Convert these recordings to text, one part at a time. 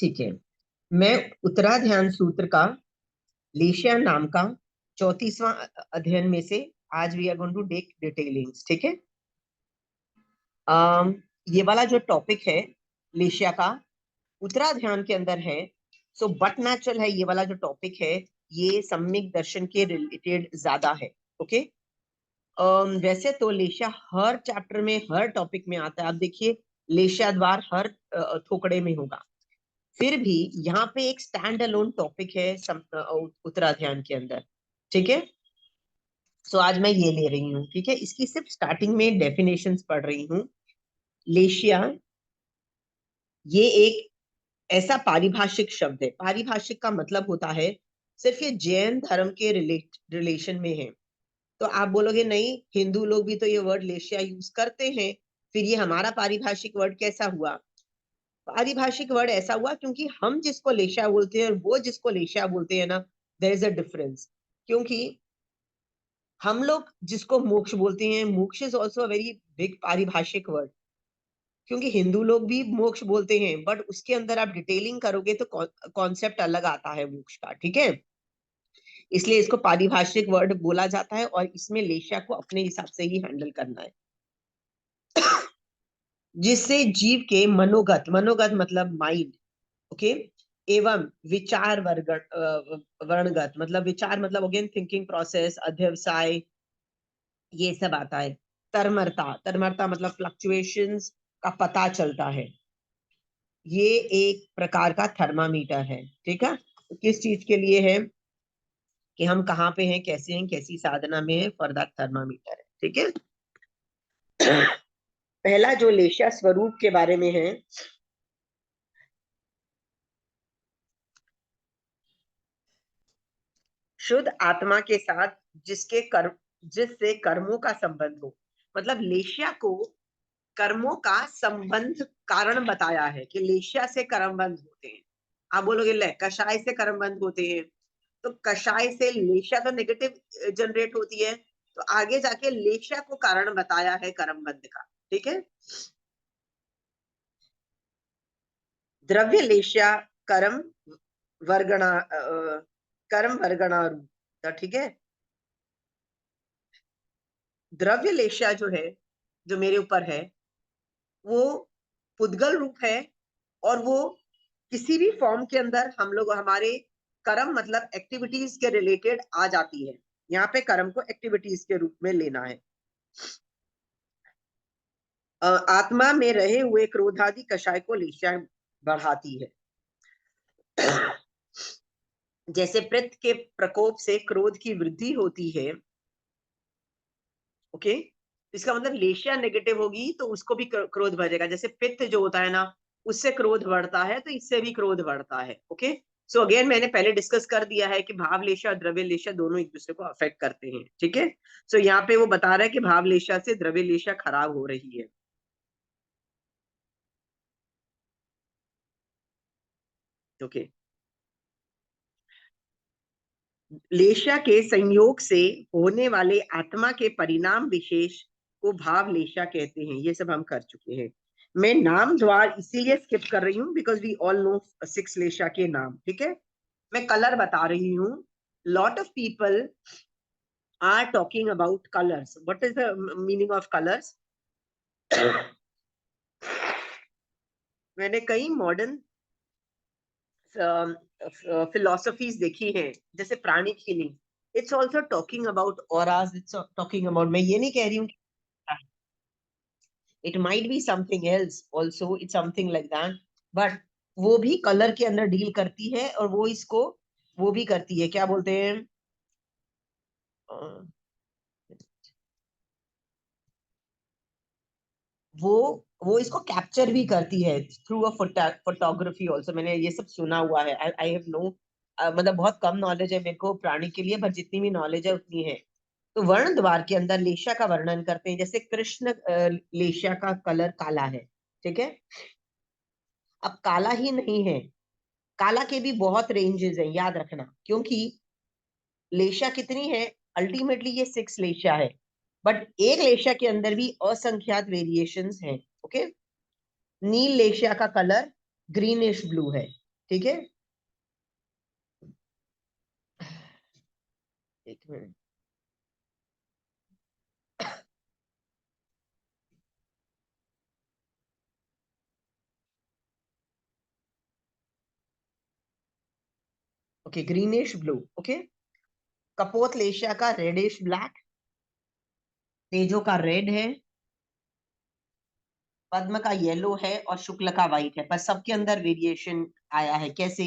ठीक है, मैं उत्तराध्यान सूत्र का लेशिया नाम का 34वां अध्ययन में से आज we are going to take detailings. ठीक है, ये वाला जो टॉपिक है लेशिया का उत्तराध्यान के अंदर है। सो बट नेचुरल है, ये वाला जो टॉपिक है ये सम्यक दर्शन के रिलेटेड ज्यादा है। ओके, वैसे तो लेशिया हर चैप्टर में हर टॉपिक में आता है। आप देखिए लेशिया द्वार हर थोकड़े में होगा, फिर भी यहाँ पे एक स्टैंड अलोन टॉपिक है उत्तराध्यान के अंदर। ठीक है, सो आज मैं ये ले रही हूँ। ठीक है, इसकी सिर्फ स्टार्टिंग में डेफिनेशंस पढ़ रही हूँ। लेशिया ये एक ऐसा पारिभाषिक शब्द है, पारिभाषिक का मतलब होता है सिर्फ ये जैन धर्म के रिलेशन में है। तो आप बोलोगे नहीं, हिंदू लोग भी तो ये वर्ड लेशिया यूज करते हैं, फिर ये हमारा पारिभाषिक वर्ड कैसा हुआ? पारिभाषिक वर्ड ऐसा हुआ क्योंकि हम जिसको लेशिया बोलते हैं और वो जिसको लेशिया बोलते हैं ना, देयर इज अ डिफरेंस। क्योंकि हम लोग जिसको मोक्ष बोलते हैं, मोक्ष is also a very big पारिभाषिक वर्ड। क्योंकि हिंदू लोग भी मोक्ष बोलते हैं, बट उसके अंदर आप डिटेलिंग करोगे तो कॉन्सेप्ट अलग आता है मोक्ष का। ठीक है, इसलिए इसको पारिभाषिक वर्ड बोला जाता है और इसमें लेशिया को अपने हिसाब से ही हैंडल करना है, जिससे जीव के मनोगत, मनोगत मतलब माइंड, ओके, एवं विचार वर्णगत मतलब विचार मतलब अगेन थिंकिंग प्रोसेस, अध्यवसाय, ये सब आता है। तरमरता, तरमरता मतलब फ्लक्चुएशंस का पता चलता है। ये एक प्रकार का थर्मामीटर है। ठीक है, तो किस चीज के लिए है कि हम कहाँ पे हैं, कैसे हैं, कैसी साधना में है, फॉर दैट थर्मामीटर है। ठीक है, पहला जो लेशिया स्वरूप के बारे में है, शुद्ध आत्मा के साथ जिससे कर्मों का संबंध हो। मतलब लेशिया को कर्मों का संबंध कारण बताया है कि लेशिया से कर्म बंध होते हैं। आप बोलोगे ले कषाय से कर्म बंध होते हैं, तो कषाय से लेशिया तो नेगेटिव जनरेट होती है, तो आगे जाके लेशिया को कारण बताया है कर्म बंध का। ठीक है, द्रव्य लेशिया कर्म वर्गणा कर्म वर्गणा रूप। ठीक है, द्रव्य लेशिया जो है, जो मेरे ऊपर है, वो पुद्गल रूप है और वो किसी भी फॉर्म के अंदर हम लोग हमारे कर्म मतलब एक्टिविटीज के रिलेटेड आ जाती है। यहाँ पे कर्म को एक्टिविटीज के रूप में लेना है। आत्मा में रहे हुए क्रोधादि कषाय को लेशिया बढ़ाती है। जैसे पित्त के प्रकोप से क्रोध की वृद्धि होती है, ओके, इसका मतलब लेशिया नेगेटिव होगी तो उसको भी क्रोध बढ़ेगा। जैसे पित्त जो होता है ना, उससे क्रोध बढ़ता है, तो इससे भी क्रोध बढ़ता है। ओके, सो अगेन मैंने पहले डिस्कस कर दिया है कि भाव लेशिया और द्रव्य लेशिया दोनों एक दूसरे को अफेक्ट करते हैं। ठीक है, सो यहाँ पे वो बता रहा है कि भाव लेशिया से द्रव्य लेशिया खराब हो रही है। ओके, लेशिया के संयोग से होने वाले आत्मा के परिणाम विशेष को भाव लेशिया कहते हैं। ये सब हम कर चुके हैं। मैं नाम द्वार इसीलिए स्किप कर रही हूँ because we all know 6 leshya के नाम। ठीक है, मैं कलर बता रही हूँ। Lot of people are talking about colours. What is the meaning of colours? मैंने कई मॉडर्न फिलोसफीज देखी हैं, जैसे pranic healing, it's also talking about auras, it's talking about, मैं ये नहीं कह रही हूँ, it might be something else also, it's something like that, but वो भी कलर के अंदर डील करती है और वो इसको वो भी करती है, क्या बोलते हैं, अ, वो वो इसको कैप्चर भी करती है थ्रू अ फोटोग्राफी ऑल्सो। मैंने ये सब सुना हुआ है। आई हैव नो, मतलब बहुत कम नॉलेज है मेरे को प्राणी के लिए, पर जितनी भी नॉलेज है उतनी है। तो वर्ण द्वार के अंदर लेशिया का वर्णन करते हैं। जैसे कृष्ण लेशिया का कलर काला है। ठीक है, अब काला ही नहीं है, काला के भी बहुत रेंजेस हैं, याद रखना, क्योंकि लेशिया कितनी है, अल्टीमेटली ये 6 लेशिया है, बट एक लेशिया के अंदर भी असंख्यात वेरिएशंस हैं। ओके, नील लेशिया का कलर ग्रीनिश ब्लू है। ठीक है, एक minute. Okay, greenish blue. Okay, kapotleshya का रेडिश ब्लैक, तेजो का रेड है, पद्म का येलो है और शुक्ल का व्हाइट है, पर सबके अंदर वेरिएशन आया है। कैसे?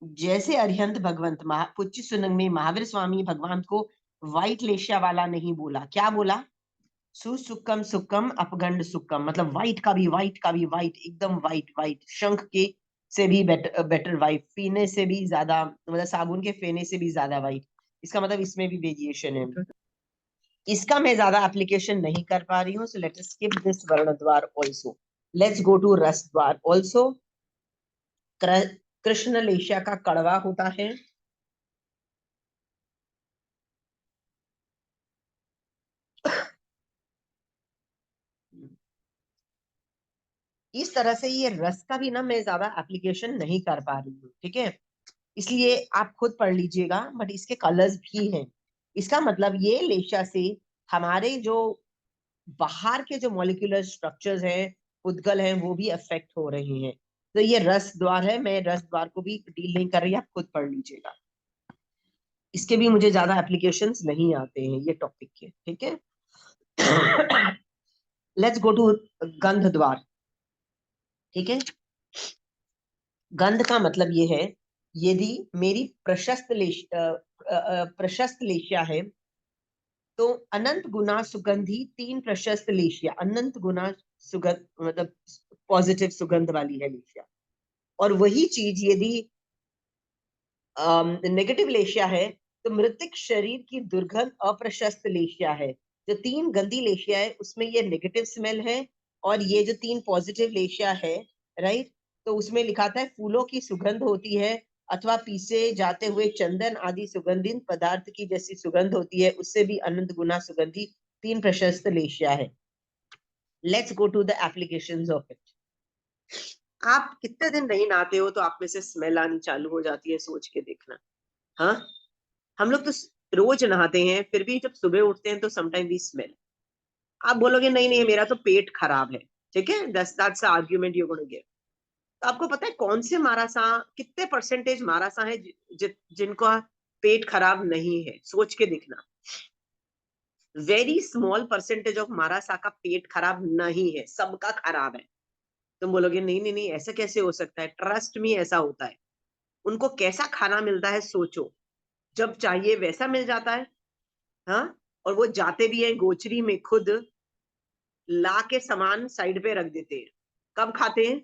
जैसे अरिहंत भगवंत पुच्छ सुनंग में महावीर स्वामी भगवान को व्हाइट लेशिया वाला नहीं बोला, क्या बोला? सुसुक्कम सुक्कम अपगंड सुक्कम, मतलब व्हाइट का भी व्हाइट का भी व्हाइट, एकदम व्हाइट व्हाइट, शंख के से भी बेटर व्हाइट, पीने से भी ज्यादा, मतलब साबुन के फेने से भी ज्यादा व्हाइट। इसका मतलब इसमें भी वेरिएशन है। इसका मैं ज्यादा एप्लीकेशन नहीं कर पा रही हूँ, so let us skip this वर्ण द्वार ऑल्सो। लेट्स गो टू रस द्वार ऑल्सो। कृष्ण लेशिया का कड़वा होता है, इस तरह से ये रस का भी ना मैं ज्यादा एप्लीकेशन नहीं कर पा रही हूँ, ठीक है, इसलिए आप खुद पढ़ लीजिएगा, बट इसके कलर्स भी हैं। इसका मतलब ये लेशा से हमारे जो बाहर के जो मॉलिक्यूलर स्ट्रक्चर्स हैं, उद्गल हैं, वो भी अफेक्ट हो रहे हैं। तो ये रस द्वार है, मैं रस द्वार को भी डील नहीं कर रही, आप खुद पढ़ लीजिएगा। इसके भी मुझे ज्यादा एप्लीकेशंस नहीं आते हैं ये टॉपिक के, ठीक है। लेट्स गो टू गंध द्वार, ठीक है। गंध का मतलब ये है, यदि मेरी प्रशस्त लेशिया है, तो अनंत गुना सुगंधी तीन प्रशस्त लेशिया, अनंत गुना सुगंध मतलब पॉजिटिव सुगंध वाली है लेशिया। और वही चीज यदि नेगेटिव लेशिया है, तो मृतिक शरीर की दुर्गंध अप्रशस्त लेशिया है। जो तीन गंदी लेशिया है उसमें ये नेगेटिव स्मेल है, और ये जो तीन पॉजिटिव लेशिया है, राइट, तो उसमें लिखा था फूलों की सुगंध होती है, अथवा पीसे जाते हुए चंदन आदि सुगंधित पदार्थ की जैसी सुगंध होती है, उससे भी अनंत गुना सुगंधी तीन प्रशस्त लेशिया है। Let's go to the applications of it. आप कितने दिन नहीं नहाते हो तो आप में से स्मेल आनी चालू हो जाती है, सोच के देखना। हाँ, हम लोग तो रोज नहाते हैं, फिर भी जब सुबह उठते हैं तो समटाइम वी स्मेल। आप बोलोगे नहीं नहीं मेरा तो पेट खराब है, ठीक है, that's argument you gonna give. तो आपको पता है कौन से मारासा, कितने परसेंटेज मारासा है जिनका पेट खराब नहीं है? सोच के देखना। वेरी स्मॉल परसेंटेज ऑफ मारासा का पेट खराब नहीं है, सबका खराब है। तुम बोलोगे नहीं नहीं नहीं ऐसा कैसे हो सकता है? ट्रस्ट मी, ऐसा होता है। उनको कैसा खाना मिलता है सोचो, जब चाहिए वैसा मिल जाता है। हाँ, और वो जाते भी हैं गोचरी में, खुद ला के सामान साइड पे रख देते हैं। कब खाते हैं?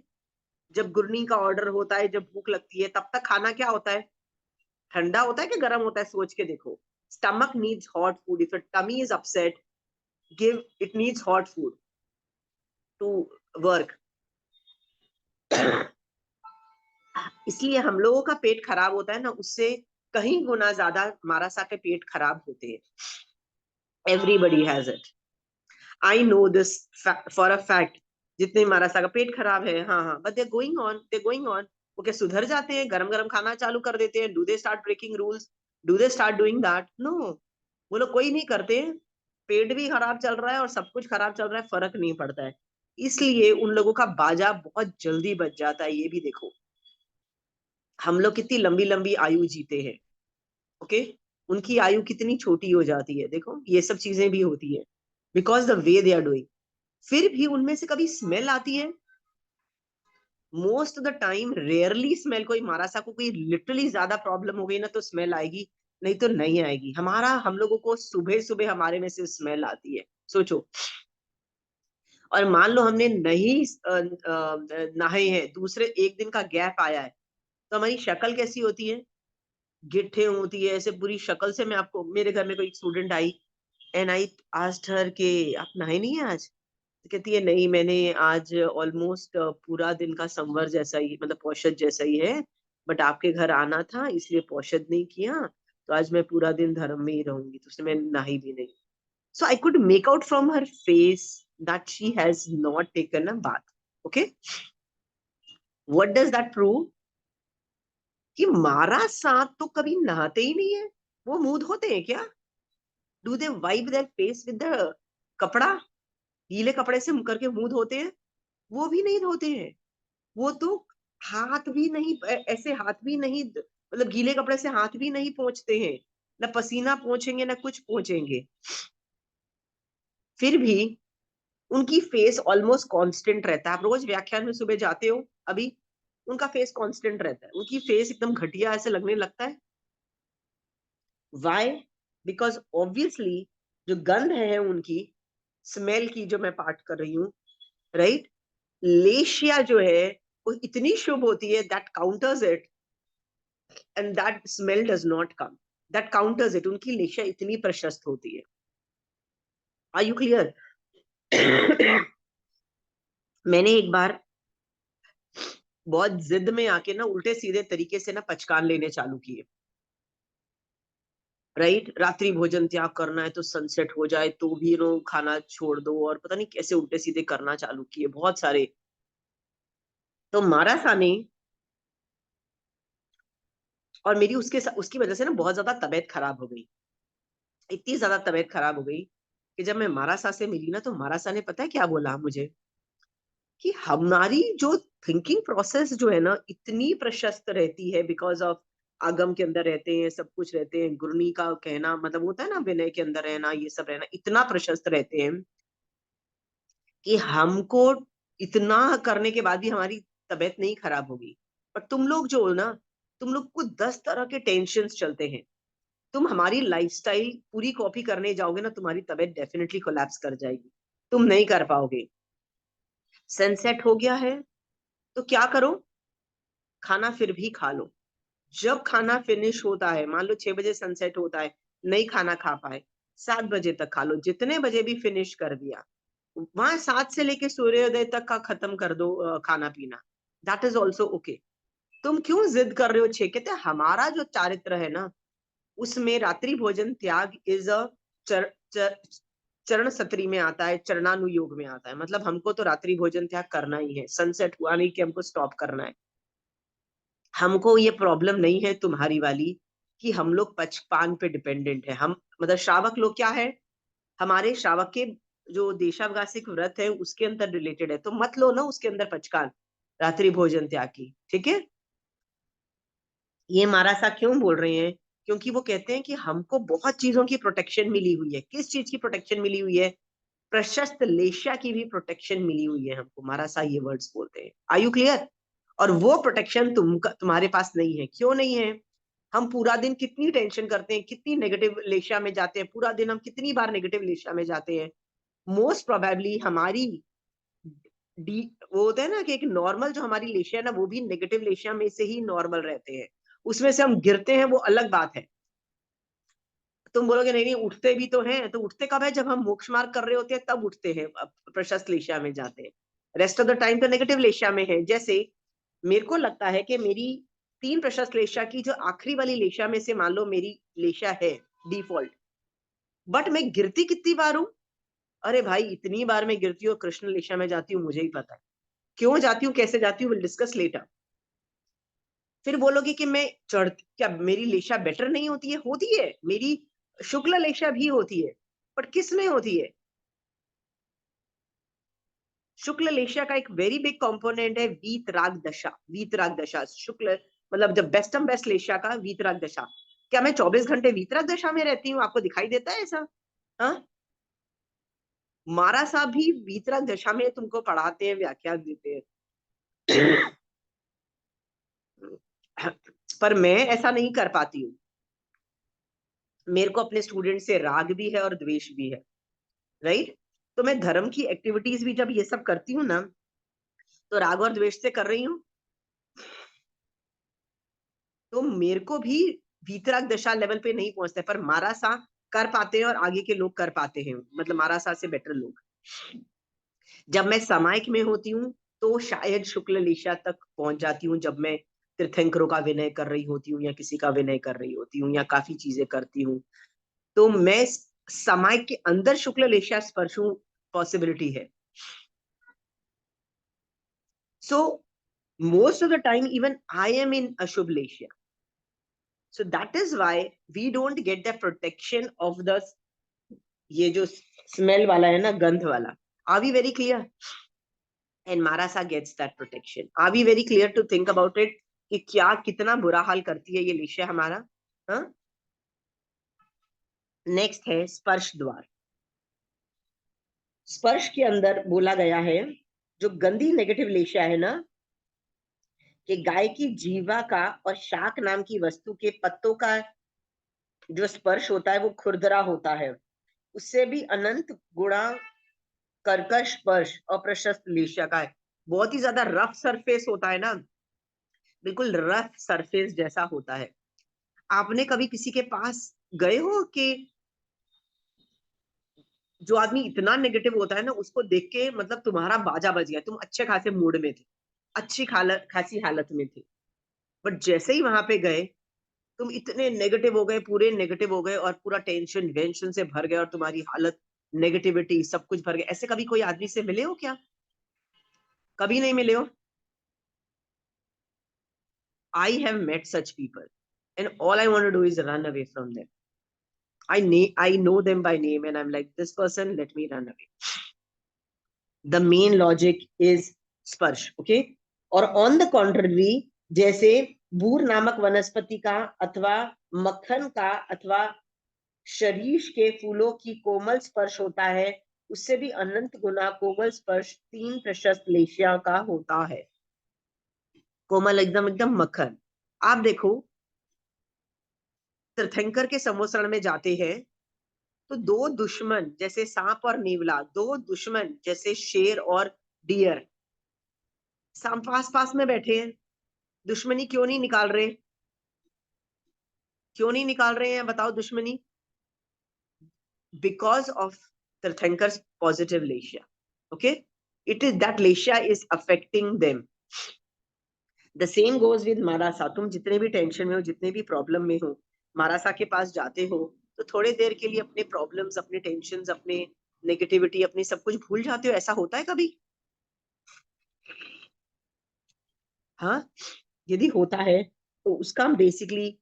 जब गुरनी का ऑर्डर होता है, जब भूख लगती है, तब तक खाना क्या होता है? ठंडा होता है कि गर्म होता है? सोच के देखो। Stomach needs hot food, if tummy is upset, give it needs hot food to work. इसलिए हम लोगों का पेट खराब होता है ना, उससे कहीं गुना ज्यादा मारासा के पेट खराब होते हैं। Everybody has it, I know this for a fact. जितने मारासा का पेट खराब है, हाँ हाँ, but they going on, they going on. वो क्या सुधर जाते हैं? गरम गरम खाना चालू कर देते हैं? Do they start breaking rules? Do they start doing that? No, वो लोग कोई नहीं करते। पेट भी खराब चल रहा है और सब कुछ खराब चल रहा है, फर्क नहीं पड़ता है। इसलिए उन लोगों का बाजा बहुत जल्दी बच जाता है। ये भी देखो, हम लोग कितनी लंबी लंबी आयु जीते हैं, ओके, उनकी आयु कितनी छोटी हो जाती है। देखो ये सब चीजें भी होती है, because the way they are doing. फिर भी उनमें से कभी स्मेल आती है? Most of the time rarely smell. कोई मारासा को कोई लिटरली ज्यादा प्रॉब्लम हो गई ना तो स्मेल आएगी, नहीं तो नहीं आएगी। हम लोगों को सुबह सुबह हमारे में से स्मेल आती है, सोचो। और मान लो हमने नहीं नहाए हैं, दूसरे एक दिन का गैप आया है, तो हमारी शक्ल कैसी होती है? गिट्ठे होती है ऐसे पूरी शक्ल से। मैं आपको, मेरे घर में कोई student I, and I asked her के आप नहाए नहीं है आज? तो कहती है नहीं, मैंने आज ऑलमोस्ट पूरा दिन का संवर जैसा ही, मतलब पौषध जैसा ही है, बट आपके घर आना था इसलिए पौषध नहीं किया, तो आज मैं पूरा दिन धर्म में ही रहूंगी, तो उसने मैं नहाई भी नहीं। So I could make out from her face that she has not taken a bath. Okay, what does that prove? कि मारा सांप तो कभी नहाते ही नहीं है, वो मुंह धोते हैं क्या? Do they wipe their face with the कपड़ा? गीले कपड़े से करके मुंह धोते हैं? वो भी नहीं धोते हैं। वो तो हाथ भी नहीं, ऐसे हाथ भी नहीं, मतलब गीले कपड़े से हाथ भी नहीं पोंछते हैं, ना पसीना पोंछेंगे ना कुछ पोंछेंगे। फिर भी उनकी फेस ऑलमोस्ट कांस्टेंट रहता है। आप रोज व्याख्यान में सुबह जाते हो, अभी उनका फेस कांस्टेंट रहता है, उनकी फेस एकदम घटिया ऐसे लगने लगता है। वाई? बिकॉज ऑब्वियसली जो गंध है उनकी, स्मेल की जो मैं पाठ कर रही हूँ, राइट, लेशिया जो है वो इतनी शुभ होती है, that counters it, and that smell does not come, that counters it. उनकी लेशिया इतनी प्रशस्त होती है। Are you clear? मैंने एक बार बहुत जिद में आके ना उल्टे सीधे तरीके से ना पचकान लेने चालू किए, राइट। रात्रि भोजन त्याग करना है तो सनसेट हो जाए तो भी नो खाना छोड़ दो, और पता नहीं कैसे उल्टे सीधे करना चालू किए बहुत सारे। तो मारा साने, और मेरी उसकी वजह से ना बहुत ज्यादा तबीयत खराब हो गई। इतनी ज्यादा तबीयत खराब हो गई कि जब मैं मारासा से मिली ना, तो मारासा ने पता है क्या बोला मुझे, कि हमारी जो थिंकिंग प्रोसेस जो है ना इतनी प्रशस्त रहती है, बिकॉज ऑफ आगम के अंदर रहते हैं, सब कुछ रहते हैं, गुरनी का कहना मतलब होता है ना, विनय के अंदर रहना, ये सब रहना इतना प्रशस्त रहते हैं कि हमको इतना करने के बाद भी हमारी तबीयत नहीं खराब होगी। पर तुम लोग जो हो ना, तुम लोग को 10 तरह के टेंशन चलते हैं। तुम हमारी लाइफस्टाइल पूरी कॉपी करने जाओगे ना, तुम्हारी तबीयत डेफिनेटली कोलैप्स कर जाएगी, तुम नहीं कर पाओगे। सनसेट हो गया है तो क्या करो, खाना फिर भी खा लो। जब खाना फिनिश होता है, मान लो 6 बजे सनसेट होता है, नहीं खाना खा पाए, 7 बजे तक खा लो, जितने बजे भी फिनिश कर दिया, वहां 7 से लेके सूर्योदय तक का खत्म कर दो खाना पीना, दैट इज ऑल्सो ओके। तुम क्यों जिद कर रहे हो? छे कहते हैं हमारा जो चारित्र है ना, उसमें रात्रि भोजन त्याग इज अ चर, चर, चरण सत्री में आता है, चरणानुयोग में आता है। मतलब हमको तो रात्रि भोजन त्याग करना ही है, सनसेट हुआ नहीं कि हमको स्टॉप करना है। हमको ये प्रॉब्लम नहीं है तुम्हारी वाली कि हम लोग पचपान पे डिपेंडेंट है। हम मतलब श्रावक लोग क्या है, हमारे श्रावक के जो देशावगासिक व्रत है उसके अंदर रिलेटेड है, तो मत लो ना उसके अंदर पचकान रात्रि भोजन त्याग की, ठीक है। ये मारासा क्यों बोल रहे हैं? क्योंकि वो कहते हैं कि हमको बहुत चीजों की प्रोटेक्शन मिली हुई है। किस चीज की प्रोटेक्शन मिली हुई है? प्रशस्त लेशा की भी प्रोटेक्शन मिली हुई है हमको, मारासा ये वर्ड्स बोलते हैं। Are you clear? और वो प्रोटेक्शन तुम्हारे पास नहीं है। क्यों नहीं है? हम पूरा दिन कितनी टेंशन करते हैं, कितनी नेगेटिव लेशा में जाते हैं, पूरा दिन हम कितनी बार नेगेटिव लेशा में जाते हैं। मोस्ट प्रोबेबली हमारी डी वो होता है ना कि एक नॉर्मल जो हमारी लेशिया है ना, वो भी नेगेटिव लेशिया में से ही नॉर्मल रहते हैं। उसमें से हम गिरते हैं, वो अलग बात है। तुम बोलोगे नहीं नहीं उठते भी तो हैं, तो उठते कब है? जब हम मोक्ष मार्ग कर रहे होते हैं तब उठते हैं, प्रशस्त लेशिया में जाते हैं। रेस्ट ऑफ द टाइम तो नेगेटिव लेशिया में है। जैसे मेरे को लगता है कि मेरी 3 प्रशस्त लेशिया की जो आखिरी वाली लेशिया में से मान लो मेरी लेशिया है डिफॉल्ट, बट मैं गिरती कितनी बार हूं? अरे भाई इतनी बार मैं गिरती हूँ, कृष्ण लेशिया में जाती हूँ, मुझे ही पता है क्यों जाती हूँ, कैसे जाती हूँ, विल डिस्कस लेटर। फिर बोलोगे कि मैं चढ़, क्या मेरी लेशा बेटर नहीं होती है? होती है, मेरी शुक्ल लेशा भी होती है, बट किस में होती है? शुक्ल लेशा का एक वेरी बिग कंपोनेंट है वीतराग दशा। वीतराग दशा शुक्ल मतलब जब बेस्टम बेस्ट लेशा का वीतराग दशा। क्या मैं 24 घंटे वीतराग दशा में रहती हूँ? आपको दिखाई देता है ऐसा? हाँ, मारा साहब भी वीतराग दशा में तुमको पढ़ाते हैं, व्याख्यान देते हैं। पर मैं ऐसा नहीं कर पाती हूँ। मेरे को अपने स्टूडेंट से राग भी है और द्वेष भी है, राइट। तो मैं धर्म की एक्टिविटीज भी जब ये सब करती हूँ ना, तो राग और द्वेष से कर रही हूँ। तो मेरे को भी वीतराग दशा लेवल पे नहीं पहुंचता है, पर मारा सा कर पाते हैं और आगे के लोग कर पाते हैं, मतलब मारा सा से बेटर लोग। जब मैं सामायिक में होती हूँ तो शायद शुक्ल लेशा तक पहुंच जाती हूँ, जब मैं तीर्थंकरों का विनय कर रही होती हूँ या किसी का विनय कर रही होती हूँ या काफी चीजें करती हूँ, तो मैं सामायिक के अंदर शुक्ल लेशा स्पर्श हूँ, पॉसिबिलिटी है। So most of the time even I am in अशुभ leshya, So that is why we don't get the protection of the, ये जो स्मेल वाला है ना, गंध वाला. Are we very clear? And Marasa gets that protection. Are we very clear to think about it? कि क्या कितना बुरा हाल करती है ये लेशिया हमारा. हाँ. नेक्स्ट है स्पर्श द्वार. स्पर्श के अंदर बोला गया है जो गंदी नेगेटिव लेशिया है ना, कि गाय की जीवा का और शाक नाम की वस्तु के पत्तों का जो स्पर्श होता है वो खुरदरा होता है. उससे भी अनंत गुणा कर्कश स्पर्श और प्रशस्त लेशिया का है. बहुत ही ज्यादा रफ सरफेस होता है ना, बिल्कुल रफ सरफेस जैसा होता है. आपने कभी किसी के पास गए हो कि जो आदमी इतना नेगेटिव होता है ना, उसको देख के मतलब तुम्हारा बाजा बज गया, तुम अच्छे खासे मूड में थे, अच्छी खासी हालत में थे, बट जैसे ही वहां पे गए तुम इतने नेगेटिव हो गए, पूरे नेगेटिव हो गए और पूरा टेंशन वेंशन से भर गए और तुम्हारी हालत नेगेटिविटी सब कुछ भर गए. ऐसे कभी कोई आदमी से मिले हो क्या? कभी नहीं मिले हो? I have met such people and all I want to do is run away from them. I know them by name and I'm like, this person, let me run away. The main logic is स्पर्श. Okay. और on the contrary, जैसे बूर नामक वनस्पति का अथवा मक्खन का अथवा शरीर के फूलों की कोमल स्पर्श होता है, उससे भी अनंत गुना कोमल स्पर्श 3 प्रशस्त लेशिया का होता है. कोमल एकदम एकदम मक्खन. आप देखो, तीर्थंकर के समोसरण में जाते हैं तो दो दुश्मन जैसे सांप और नेवला, दो दुश्मन जैसे शेर और डियर पास पास में बैठे हैं. दुश्मनी क्यों नहीं निकाल रहे? क्यों नहीं निकाल रहे हैं बताओ दुश्मनी? बिकॉज ऑफ तीर्थंकर्स positive leshya. Okay, it is that leshya is affecting them. The same goes with मारासा. तुम जितने भी टेंशन में हो, जितने भी प्रॉब्लम में हो, मारासा के पास जाते हो तो थोड़े देर के लिए अपने प्रॉब्लम्स, अपने टेंशन्स, अपने नेगेटिविटी, अपनी सब कुछ भूल जाते हो. ऐसा होता है कभी? हाँ. यदि होता है तो उसका बेसिकली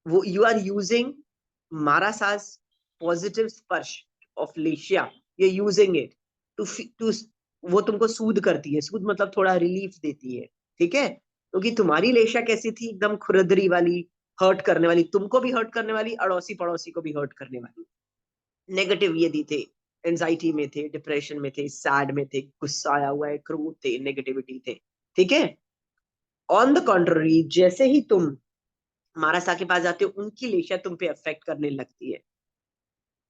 वो यू आर यूजिंग मारासास पॉजिटिव स्पर्श of leshya, you are using it to वो तुमको सूद करती है. सूद मतलब थोड़ा रिलीफ देती है. ठीक है, क्योंकि तुम्हारी लेशिया कैसी थी? एकदम खुरदरी वाली, हर्ट करने वाली, तुमको भी हर्ट करने वाली, अड़ोसी पड़ोसी को भी हर्ट करने वाली. नेगेटिव यदि थे, एंजाइटी में थे, डिप्रेशन में थे, सैड में थे, गुस्सा आया हुआ है, क्रोध थे, नेगेटिविटी थे. ठीक है. ऑन द कॉन्ट्ररी, जैसे ही तुम मारासा के पास जाते हो, उनकी लेशिया तुम पे अफेक्ट करने लगती है.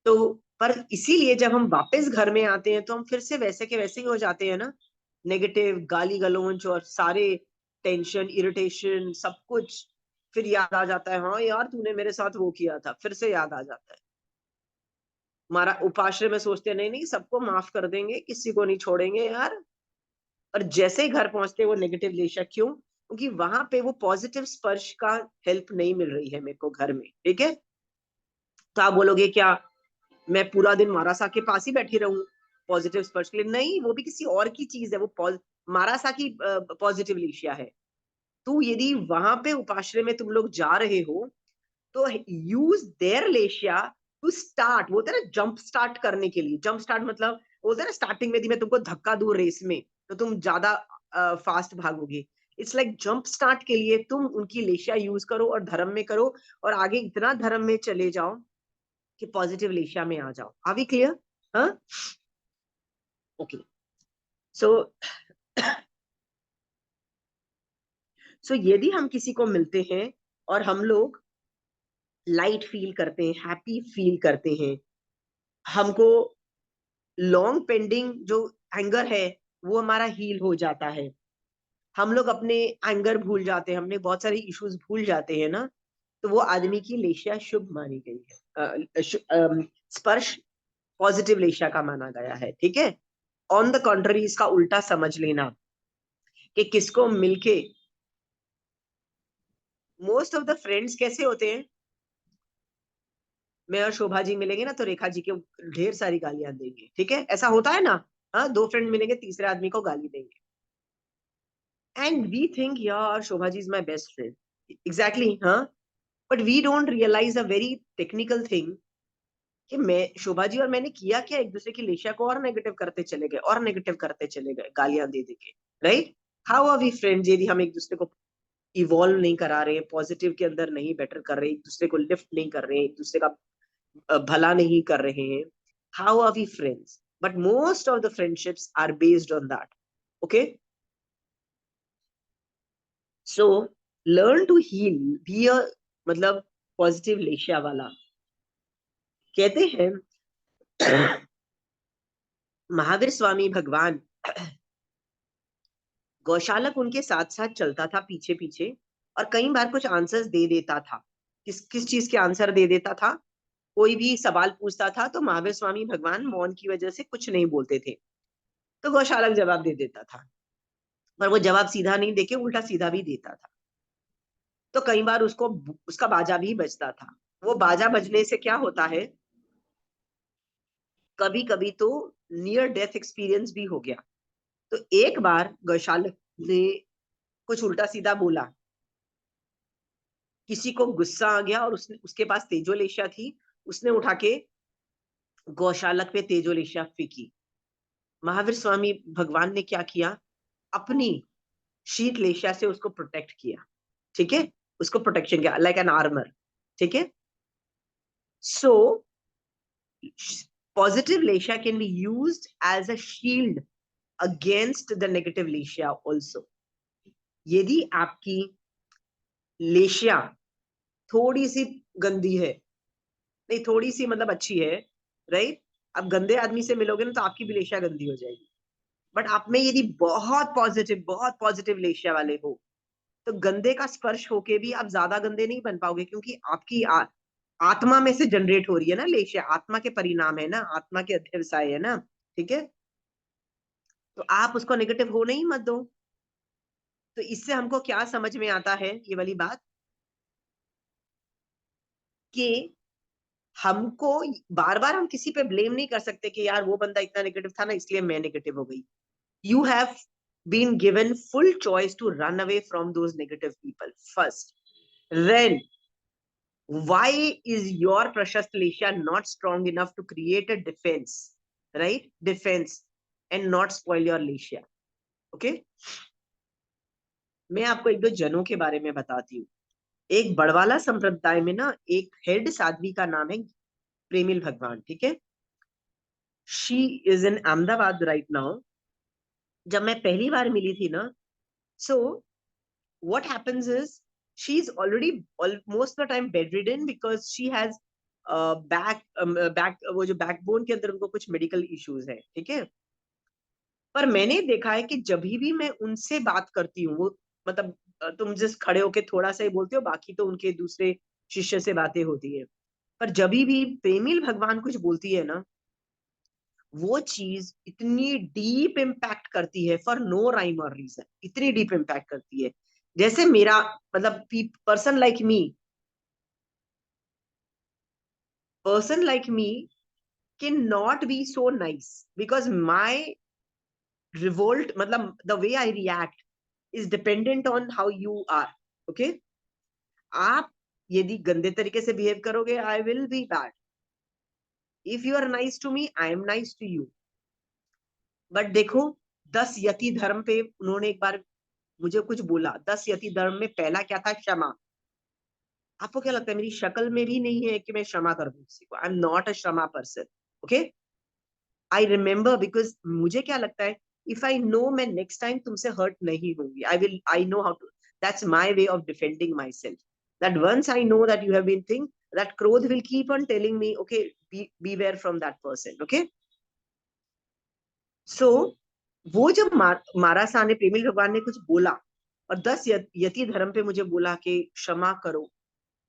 तो पर इसीलिए जब हम वापस घर में आते हैं तो हम फिर से वैसे के वैसे ही हो जाते हैं ना. नेगेटिव, गाली गलौज और सारे टेंशन, इरिटेशन, सब कुछ फिर याद आ जाता है. हाँ यार, तूने मेरे साथ वो किया था, फिर से याद आ जाता है. हमारा उपाश्रय में सोचते हैं नहीं नहीं सबको माफ कर देंगे, किसी को नहीं छोड़ेंगे यार. और जैसे ही घर पहुंचते वो नेगेटिव लेशा. क्यों? क्योंकि वहां पे वो पॉजिटिव स्पर्श का हेल्प नहीं मिल रही है मेरे को घर में. ठीक है. तो आप बोलोगे क्या मैं पूरा दिन मारासा के पास ही बैठी रहूं पॉजिटिव स्पर्श के लिए? नहीं, वो भी किसी और की चीज है. वो मारासा की पॉजिटिव लेशिया है. तो यदि वहां पे उपाश्रय में तुम लोग जा रहे हो तो यूज देयर लेशिया टू स्टार्ट. वो होता है ना जंप स्टार्ट करने के लिए. जंप स्टार्ट मतलब वो होता है ना स्टार्टिंग में यदि मैं तुमको धक्का दूं रेस में तो तुम ज्यादा फास्ट भागोगे. इट्स लाइक जंप स्टार्ट के लिए तुम उनकी लेशिया यूज करो और धर्म में करो और आगे इतना धर्म में चले जाओ कि पॉजिटिव लेशिया में आ जाओ. Are we clear? हाँ. ओके. सो सो यदि हम किसी को मिलते हैं और हम लोग लाइट फील करते हैं, हैप्पी फील करते हैं, हमको लॉन्ग पेंडिंग जो एंगर है वो हमारा हील हो जाता है, हम लोग अपने एंगर भूल जाते हैं, हमने बहुत सारे इश्यूज भूल जाते हैं ना, तो वो आदमी की लेशिया शुभ मानी गई है. स्पर्श पॉजिटिव लेशिया का माना गया है. ठीक है. ऑन द कॉन्ट्ररी इसका उल्टा समझ लेना कि किसको मिलके मोस्ट ऑफ द फ्रेंड्स कैसे होते हैं. मैं और शोभा जी मिलेंगे ना तो रेखा जी के ढेर सारी गालियां देंगे. ठीक है, ऐसा होता है ना. हाँ, दो फ्रेंड मिलेंगे, तीसरे आदमी को गाली देंगे. एंड वी थिंक यार Shobha ji is my best friend. Exactly. हाँ, but we don't realise a very technical thing कि मैं शोभा जी और मैंने किया क्या, एक दूसरे की लेशिया को और नेगेटिव करते चले गए और नेगेटिव करते चले गए, गालियां दे दे के, right? How are we friends यदि हम एक दूसरे को इवॉल्व नहीं करा रहे हैं, पॉजिटिव के अंदर नहीं बेटर कर रहे, एक दूसरे को लिफ्ट नहीं कर रहे हैं, एक दूसरे का भला नहीं कर रहे हैं, how are we friends? But most of the friendships are based on that, okay? So learn to heal, be a मतलब पॉजिटिव लेशिया वाला। कहते हैं महावीर स्वामी भगवान गौशालक उनके साथ साथ चलता था पीछे पीछे, और कई बार कुछ आंसर्स दे देता था। किस किस चीज के आंसर दे देता था? कोई भी सवाल पूछता था तो महावीर स्वामी भगवान मौन की वजह से कुछ नहीं बोलते थे, तो गौशालक जवाब दे देता था। पर वो जवाब सीधा नहीं देके उल्टा सीधा भी देता था, तो कई बार उसको उसका बाजा भी बजता था। वो बाजा बजने से क्या होता है, कभी कभी तो नियर डेथ एक्सपीरियंस भी हो गया। तो एक बार गौशालक ने कुछ उल्टा सीधा बोला, किसी को गुस्सा आ गया और उसने, उसके पास तेजोलेशा थी, उसने उठा के गौशालक पे तेजोलेशा फेंकी। महावीर स्वामी भगवान ने क्या किया, अपनी शीत लेशा से उसको प्रोटेक्ट किया, ठीक है? उसको प्रोटेक्शन किया लाइक एन आर्मर, ठीक है? So positive leshya can be used as a shield against the negative leshya also. यदि आपकी लेशा थोड़ी सी गंदी है, नहीं थोड़ी सी मतलब अच्छी है, राइट? अब गंदे आदमी से मिलोगे ना तो आपकी भी लेशा गंदी हो जाएगी। बट आप में यदि बहुत पॉजिटिव लेशिया वाले हो, तो गंदे का स्पर्श होके भी आप ज्यादा गंदे नहीं बन पाओगे, क्योंकि आपकी आत्मा में से जनरेट हो रही है ना लेशिया, आत्मा के परिणाम है ना, आत्मा के अध्यवसाय है ना, ठीक है? तो आप उसको नेगेटिव हो नहीं मत दो। तो इससे हमको क्या समझ में आता है, ये वाली बात, कि हमको बार बार हम किसी पे ब्लेम नहीं कर सकते कि यार वो बंदा इतना नेगेटिव था ना इसलिए मैं नेगेटिव हो गई। You have been given full choice to run away from those negative people first. Then, why is your precious Leisha not strong enough to create a defense, right? Defense and not spoil your Leisha. Okay? मैं आपको एक दो जनों के बारे में बताती हूँ। एक बड़वाला संप्रदाय में ना एक हेड साध्वी का नाम है प्रेमिल भगवान, ठीक है? She is in Ahmedabad right now. जब मैं पहली बार मिली थी ना, so what happens is she's already most of the time bedridden because she has back वो जो बैकबोन के अंदर उनको कुछ मेडिकल इश्यूज है, ठीक है? पर मैंने देखा है कि जब भी मैं उनसे बात करती हूँ, वो मतलब तुम जिस खड़े होके थोड़ा सा ही बोलते हो, बाकी तो उनके दूसरे शिष्य से बातें होती है। पर जब भी प्रेमिल भगवान कुछ बोलती है ना, वो चीज इतनी डीप इम्पैक्ट करती है फॉर नो राइम और रीजन, इतनी डीप इम्पैक्ट करती है। जैसे मेरा मतलब person like me, person like me cannot be so nice because my revolt matlab the way I react is dependent on how you are, okay? आप यदि गंदे तरीके से बिहेव करोगे, I will be bad. If you are nice to me, I am nice to you. But देखो, 10 यति धर्म पे उन्होंने एक बार मुझे कुछ बोला। 10 यति धर्म में पहला क्या था? क्षमा। आपको क्या लगता है मेरी शक्ल में भी नहीं है कि मैं क्षमा कर दूं किसी को? आई एम नॉट अ क्षमा person, okay? I remember because मुझे क्या लगता है, इफ आई नो मैं नेक्स्ट टाइम तुमसे हर्ट नहीं होंगी, I know how to, that's my way of defending myself, that once I know that you have been think that क्रोध will keep on telling me, okay, beware from that person, okay? So वो जब मारासा ने, प्रेमिल भगवान ने कुछ बोला और 10 यति धर्म पे मुझे बोला कि क्षमा करो,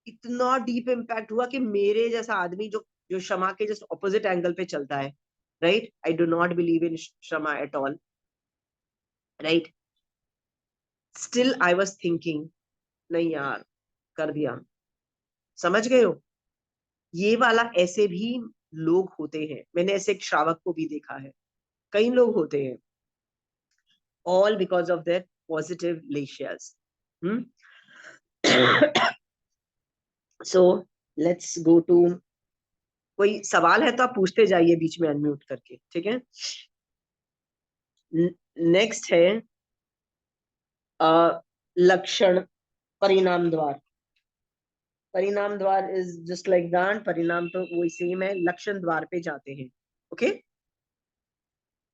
इतना डीप इम्पैक्ट हुआ कि मेरे जैसा आदमी जो जो क्षमा के जस्ट ऑपोजिट एंगल पे चलता है, right? I do not believe in क्षमा at all, right? Still I was thinking, नहीं यार, कर दिया। समझ गए हो? ये वाला ऐसे भी लोग होते हैं, मैंने ऐसे एक श्रावक को भी देखा है, कई लोग होते हैं, all because of their positive लेशियास। सो लेट्स गो टू, कोई सवाल है तो आप पूछते जाइए बीच में अनम्यूट करके, ठीक है। नेक्स्ट है लक्षण, परिणाम द्वार। परिणाम द्वार इज जस्ट लाइक दैट, परिणाम तो वही सेम है, लक्षण द्वार पे जाते हैं। ओके,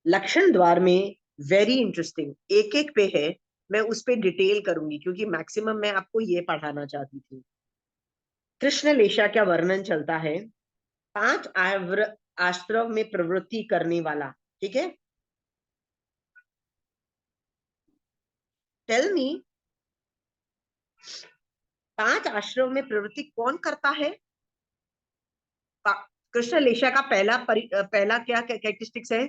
लक्षण द्वार में वेरी इंटरेस्टिंग, एक एक पे है, मैं उस पे डिटेल करूंगी क्योंकि मैक्सिमम मैं आपको ये पढ़ाना चाहती थी। कृष्ण लेशा का वर्णन चलता है, 5 आश्रम में प्रवृत्ति करने वाला, ठीक है। टेल मी, 5 आश्रम में प्रवृत्ति कौन करता है? कृष्ण लेशा का पहला क्या कैरेक्टरिस्टिक्स है?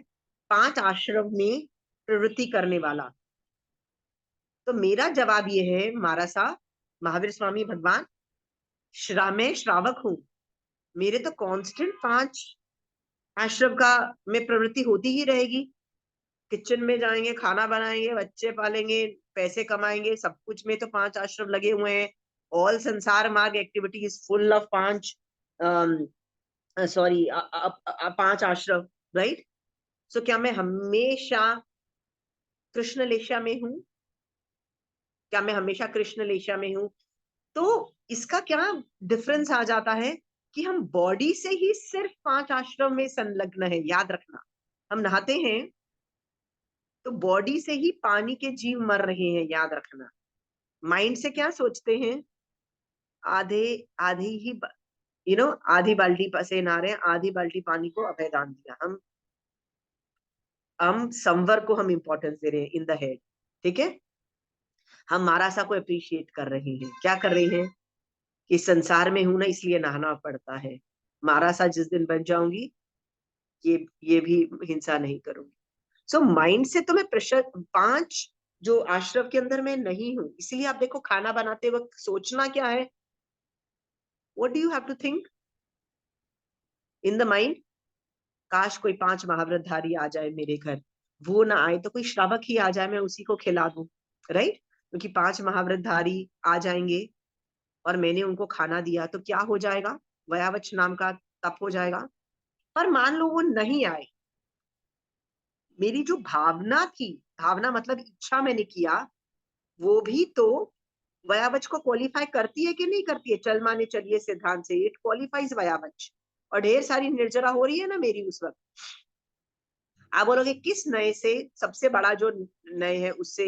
5 आश्रम में प्रवृत्ति करने वाला। तो मेरा जवाब ये है, मारासा महावीर स्वामी भगवान, मैं श्रावक हूं, मेरे तो कांस्टेंट 5 आश्रम का में प्रवृत्ति होती ही रहेगी। किचन में जाएंगे, खाना बनाएंगे, बच्चे पालेंगे, पैसे कमाएंगे, सब कुछ में तो 5 आश्रम लगे हुए हैं। ऑल संसार मार्ग activity is full of 5 sorry 5 आश्रम, राइट। सो क्या मैं हमेशा कृष्ण लेशा में हूँ? क्या मैं हमेशा कृष्ण लेशा में हूँ? तो इसका क्या डिफरेंस आ जाता है कि हम बॉडी से ही सिर्फ 5 आश्रम में संलग्न है, याद रखना। हम नहाते हैं तो बॉडी से ही पानी के जीव मर रहे हैं, याद रखना। माइंड से क्या सोचते हैं? आधे आधी ही आधी बाल्टी से नहा रहे हैं, आधी बाल्टी पानी को अभय दान दिया। हम संवर को हम इंपॉर्टेंस दे रहे हैं इन द हेड, ठीक है। हम मारासा को अप्रिशिएट कर रहे हैं, क्या कर रहे हैं कि संसार में हूं ना, इसलिए नहाना पड़ता है। मारासा जिस दिन बन जाऊंगी, ये भी हिंसा नहीं करूंगी। सो माइंड से तो मैं प्रेशर 5 जो आश्रम के अंदर मैं नहीं हूं, इसलिए आप देखो खाना बनाते वक्त सोचना क्या है? What do you have to think in the mind? काश कोई 5 महाव्रतधारी आ जाए मेरे घर, वो ना आए तो कोई श्रावक ही आ जाए, मैं उसी को खिला दूं, राइट। क्योंकि 5 महाव्रतधारी आ जाएंगे और मैंने उनको खाना दिया तो क्या हो जाएगा? वयावच नाम का तप हो जाएगा। पर मान लो वो नहीं आए, मेरी जो भावना थी, भावना मतलब इच्छा मैंने किया, वो भी तो वयावच को क्वालिफाई करती है कि नहीं करती है? चल माने चलिए सिद्धांत से इट क्वालिफाइज वयावच। और ढेर सारी निर्जरा हो रही है ना मेरी उस वक्त। आप बोलोगे किस नए से सबसे बड़ा जो नए है उससे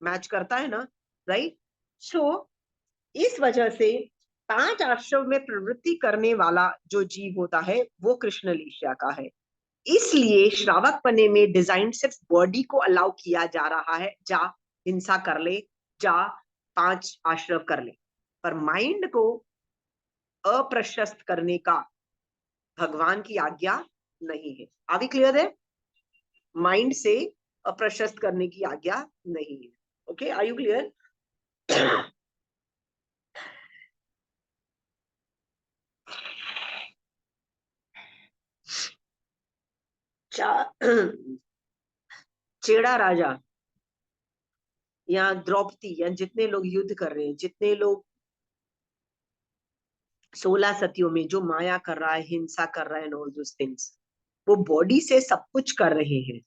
मैच करता है ना, राइट। सो इस वजह से 5 आश्रम में प्रवृत्ति करने वाला जो जीव होता है वो कृष्ण लीशा का है। इसलिए श्रावक पने में डिजाइन सिर्फ बॉडी को अलाउ किया जा रहा है, जा हिंसा कर ले, जा 5 आश्रम कर ले, पर माइंड को अप्रशस्त करने का भगवान की आज्ञा नहीं है। आगे क्लियर है? माइंड से अप्रशस्त करने की आज्ञा नहीं है। Okay, are you clear? Cheda राजा या द्रौपदी या जितने लोग युद्ध कर रहे हैं, जितने लोग 16 सतियों में जो माया कर रहा है, हिंसा कर रहा है, ऑल दोस थिंग्स, वो बॉडी से सब कुछ कर रहे हैं,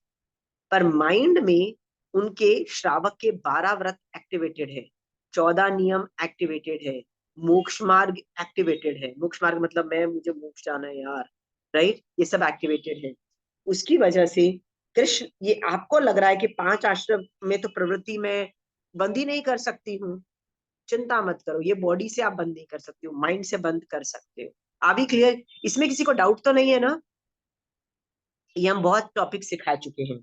पर माइंड में उनके श्रावक के 12 व्रत एक्टिवेटेड है, 14 नियम एक्टिवेटेड है, मोक्ष मार्ग एक्टिवेटेड है। मोक्ष मार्ग मतलब मैं मुझे मोक्ष जाना है यार, राइट, ये सब एक्टिवेटेड है। उसकी वजह से कृष्ण, ये आपको लग रहा है कि 5 आश्रम में तो प्रवृत्ति में बंद ही नहीं कर सकती हूँ, चिंता मत करो, ये बॉडी से आप बंद नहीं कर सकते हो, माइंड से बंद कर सकते हो। अभी क्लियर? इसमें किसी को डाउट तो नहीं है ना? ये हम बहुत टॉपिक सिखा चुके हैं।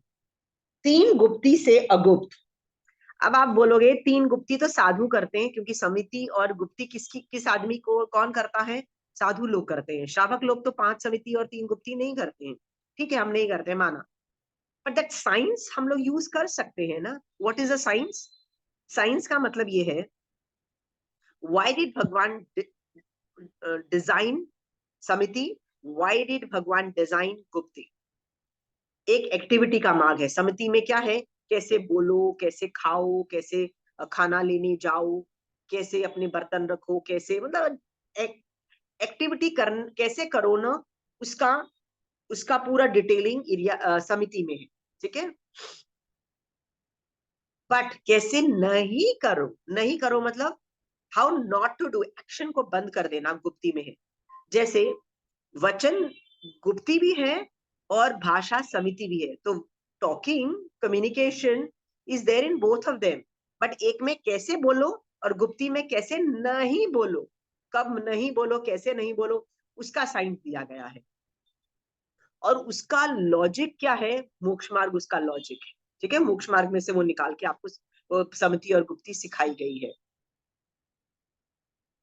3 गुप्ती से अगुप्त। अब आप बोलोगे 3 गुप्ती तो साधु करते हैं, क्योंकि समिति और गुप्ती किस आदमी को कौन करता है? साधु लोग करते हैं। श्रावक लोग तो 5 समिति और 3 गुप्ती नहीं करते हैं, ठीक है, हम नहीं करते, माना। बट दैट साइंस हम लोग यूज कर सकते हैं ना। What is a science? Science का मतलब ये है, व्हाई डिड भगवान डिजाइन समिति, व्हाई डिड भगवान डिजाइन गुप्ती? एक एक्टिविटी का मार्ग है। समिति में क्या है? कैसे बोलो, कैसे खाओ, कैसे खाना लेने जाओ, कैसे अपने बर्तन रखो, कैसे, मतलब एक्टिविटी कैसे करो ना, उसका उसका पूरा डिटेलिंग एरिया समिति में है, ठीक है। बट कैसे नहीं करो, नहीं करो मतलब how not to do, action को बंद कर देना गुप्ती में है। जैसे वचन गुप्ती भी है और भाषा समिति भी है, तो talking communication is there in both of them, but एक में कैसे बोलो और गुप्ती में कैसे नहीं बोलो, कब नहीं बोलो, कैसे नहीं बोलो, उसका साइंस दिया गया है और उसका लॉजिक क्या है, मोक्ष मार्ग उसका लॉजिक है, ठीक है। मोक्ष मार्ग में से वो निकाल के आपको वो समिति और गुप्ती सिखाई गई है।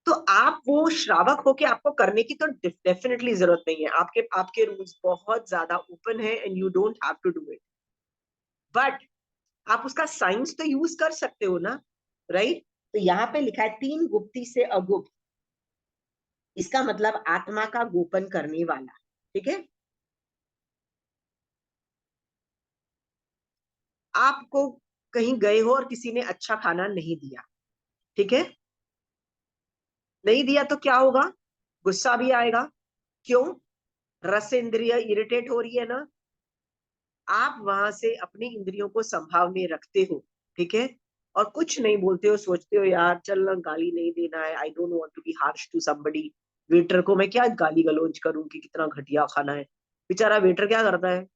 तो आप वो श्रावक होके आपको करने की तो डेफिनेटली जरूरत नहीं है, आपके आपके रूल्स बहुत ज्यादा ओपन है and you don't have to do it, but आप उसका साइंस तो यूज कर सकते हो ना, राइट। तो यहाँ पे लिखा है 3 गुप्ती से अगुप्त, इसका मतलब आत्मा का गोपन करने वाला, ठीक है। आपको कहीं गए हो और किसी ने अच्छा खाना नहीं दिया, ठीक है, नहीं दिया तो क्या होगा, गुस्सा भी आएगा। क्यों, रस इंद्रिय इरिटेट हो रही है ना, आप वहां से अपनी इंद्रियों को संभाव में रखते हो, ठीक है, और कुछ नहीं बोलते हो, सोचते हो यार चल ना, गाली नहीं देना है, I don't want to be harsh to somebody, waiter को मैं क्या गाली गलौज करूं कि कितना घटिया खाना है, बेचारा वेटर क्या करता है,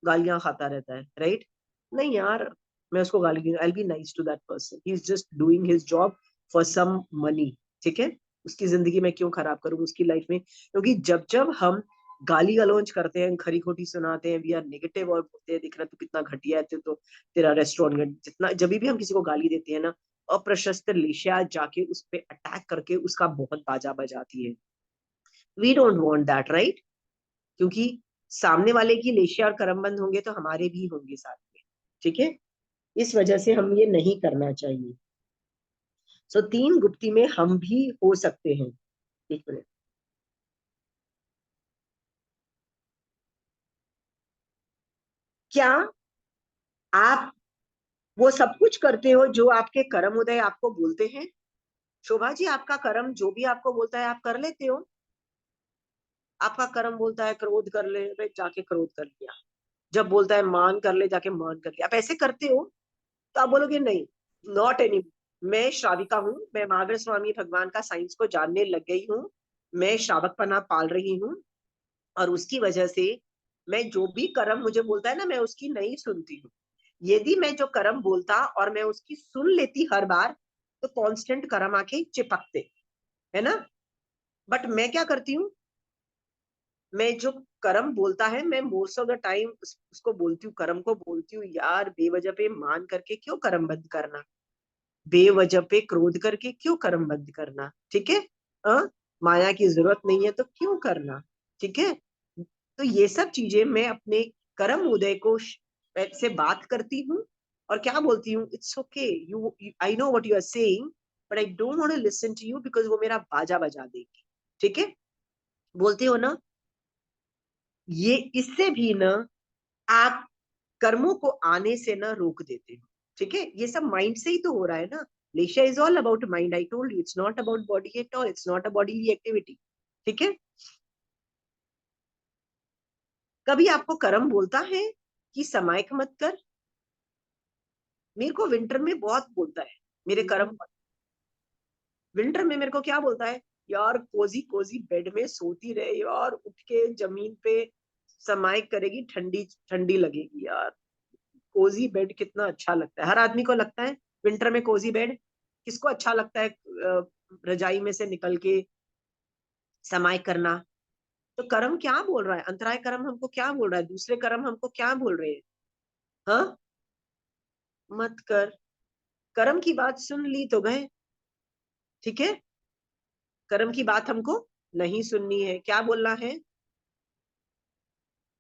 गालियां खाता रहता है, राइट। नहीं यार, मैं उसको गाली नहीं, I be nice to that person, he is just doing his job for some money, ठीक है, उसकी जिंदगी में क्यों खराब करूं, उसकी लाइफ में, क्योंकि जब जब हम गाली गलौज करते हैं, खरी खोटी सुनाते हैं, वी आर नेगेटिव और बोलते हैं देख रहा तू कितना घटिया है, तो तेरा रेस्टोरेंट जितना, जब भी हम किसी को गाली देते हैं ना, अप्रशस्त लेशिया जाके उस पे अटैक करके उसका बहुत बाजा बजाती है। We don't want that, right, क्योंकि सामने वाले की लेशिया और करमबंद होंगे तो हमारे भी होंगे साथ में, ठीक है। इस वजह से हम ये नहीं करना चाहिए। सो 3 गुप्ती में हम भी हो सकते हैं। एक मिनट, क्या आप वो सब कुछ करते हो जो आपके कर्म उदय आपको बोलते हैं? शोभा जी, आपका कर्म जो भी आपको बोलता है आप कर लेते हो? आपका कर्म बोलता है क्रोध कर ले, भाई जाके क्रोध कर लिया, जब बोलता है मान कर ले, जाके मान कर लिया, आप ऐसे करते हो? तो आप बोलोगे नहीं, नॉट एनी, मैं श्राविका हूँ, मैं महावीर स्वामी भगवान का साइंस को जानने लग गई हूँ, मैं श्रावकपना पाल रही हूँ, और उसकी वजह से मैं जो भी कर्म मुझे बोलता है ना, मैं उसकी नहीं सुनती हूँ। यदि मैं जो कर्म बोलता और मैं उसकी सुन लेती हर बार, तो कांस्टेंट कर्म आके चिपकते, है ना। बट मैं क्या करती हूँ, मैं जो कर्म बोलता है, मैं मोस्ट ऑफ द टाइम उसको बोलती हूँ, कर्म को बोलती हूँ यार बेवजह पे मान करके क्यों कर्म बंद करना, बेवजह पे क्रोध करके क्यों कर्म बंद करना, ठीक है। माया की जरूरत नहीं है तो क्यों करना, ठीक है। तो ये सब चीजें मैं अपने कर्म उदय को से बात करती हूँ और क्या बोलती हूँ, it's okay, you I know what you are saying, but I don't want to listen to you because वो मेरा बाजा बजा देगी, ठीक है, बोलती हो ना। ये इससे भी ना आप कर्मों को आने से ना रोक देते हो, ठीक है, ये सब माइंड से ही तो हो रहा है ना। लेशा is all about mind, I told you, it's not about body at all, it's not a bodily activity, ठीक है। कभी आपको कर्म बोलता है कि समायक मत कर? मेरे को विंटर में बहुत बोलता है, मेरे कर्म, विंटर में मेरे को क्या बोलता है, यार कोजी कोजी बेड में सोती रहे यार, उठ के जमीन पे समायक करेगी, ठंडी ठंडी लगेगी यार। कोजी बेड कितना अच्छा लगता है, हर आदमी को लगता है विंटर में कोजी बेड, किसको अच्छा लगता है रजाई में से निकल के समाई करना। तो कर्म क्या बोल रहा है, अंतराय कर्म हमको क्या बोल रहा है, दूसरे कर्म हमको क्या बोल रहे हैं, हाँ, मत कर। कर्म की बात सुन ली तो गए, ठीक है, कर्म की बात हमको नहीं सुननी है, क्या बोलना है,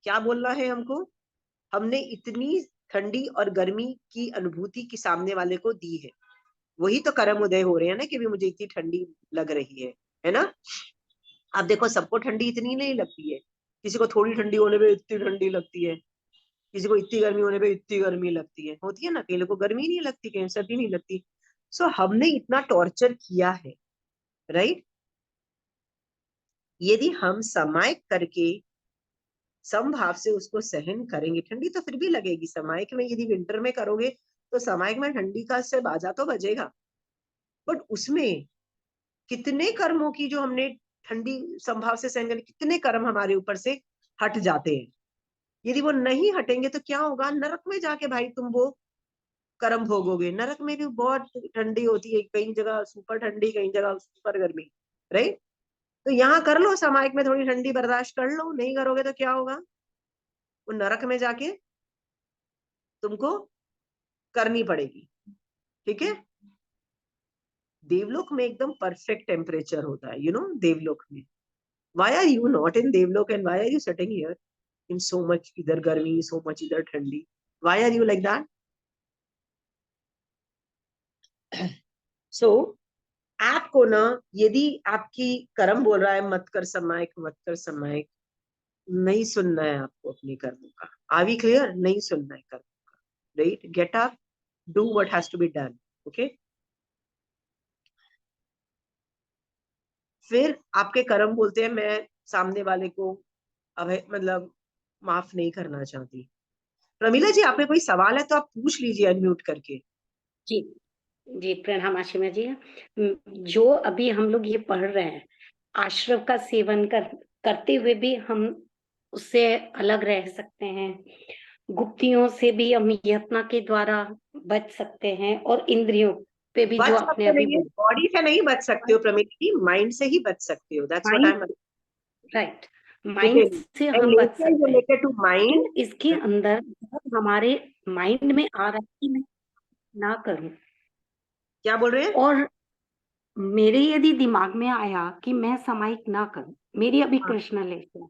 क्या बोलना है हमको, हमने इतनी ठंडी और गर्मी की अनुभूति की सामने वाले को दी है, वही तो कर्म उदय हो रहे हैं ना, कि भी मुझे इतनी ठंडी लग रही है ना। आप देखो सबको ठंडी इतनी नहीं लगती है, किसी को थोड़ी ठंडी होने पे इतनी ठंडी लगती है, किसी को इतनी गर्मी होने पे इतनी गर्मी लगती है, होती है ना, कई लोग को गर्मी नहीं लगती, कहीं सर्दी नहीं लगती। सो हमने इतना टॉर्चर किया है, राइट, यदि हम समायिक करके समभाव से उसको सहन करेंगे, ठंडी तो फिर भी लगेगी। समायिक में यदि विंटर में करोगे तो समायिक में ठंडी का से बाजा तो बजेगा, बट उसमें कितने कर्मों की जो हमने ठंडी संभाव से सहन करने, कितने कर्म हमारे ऊपर से हट जाते हैं। यदि वो नहीं हटेंगे तो क्या होगा, नरक में जाके भाई तुम वो कर्म भोगोगे। नरक में भी बहुत ठंडी होती है, कई जगह सुपर ठंडी, कई जगह सुपर गर्मी, राइट। तो यहाँ कर लो समायिक में थोड़ी ठंडी बर्दाश्त कर लो, नहीं करोगे तो क्या होगा, वो नरक में जाके तुमको करनी पड़ेगी। ठीक है। देवलोक में एकदम परफेक्ट टेम्परेचर होता है, देवलोक में। why are you not in Devlok and why are you sitting here in so much इधर गर्मी, so much इधर ठंडी? Why are you like that? So आपको ना, यदि आपकी कर्म बोल रहा है मत कर समायिक, मत कर समायिक, नहीं सुनना है आपको अपने कर्मों का। Are we clear? नहीं सुनना है कर्मों का, right. Get up, do what has to be done. Okay. फिर आपके कर्म बोलते हैं मैं सामने वाले को अब मतलब माफ नहीं करना चाहती। प्रमीला जी, आपके कोई सवाल है तो आप पूछ लीजिए अनम्यूट करके। जी, जी, प्रणाम आशिमा जी। जो अभी हम लोग ये पढ़ रहे हैं, आश्रव का सेवन करते हुए भी हम उससे अलग रह सकते हैं। गुप्तियों से भी हम यत्न के द्वारा बच सकते हैं और इंद्रियों पे भी जो बच आपने सकते अभी नहीं है, बॉडी से नहीं बच सकते हो प्रमिला जी, माइंड से ही बच सकते हो। That's what I mind, am. Right, okay, mind से एंड हम बच नेचर इज सकते हैं। Related to mind. तो इसके अंदर जब हमारे माइंड में आ रहा है कि मैं ना करूं, क्या बोल रहे हैं? और मेरे यदि दिमाग में आया कि मैं समाइक ना करूं, मेरी अभी हाँ। कृष्ण लेकर,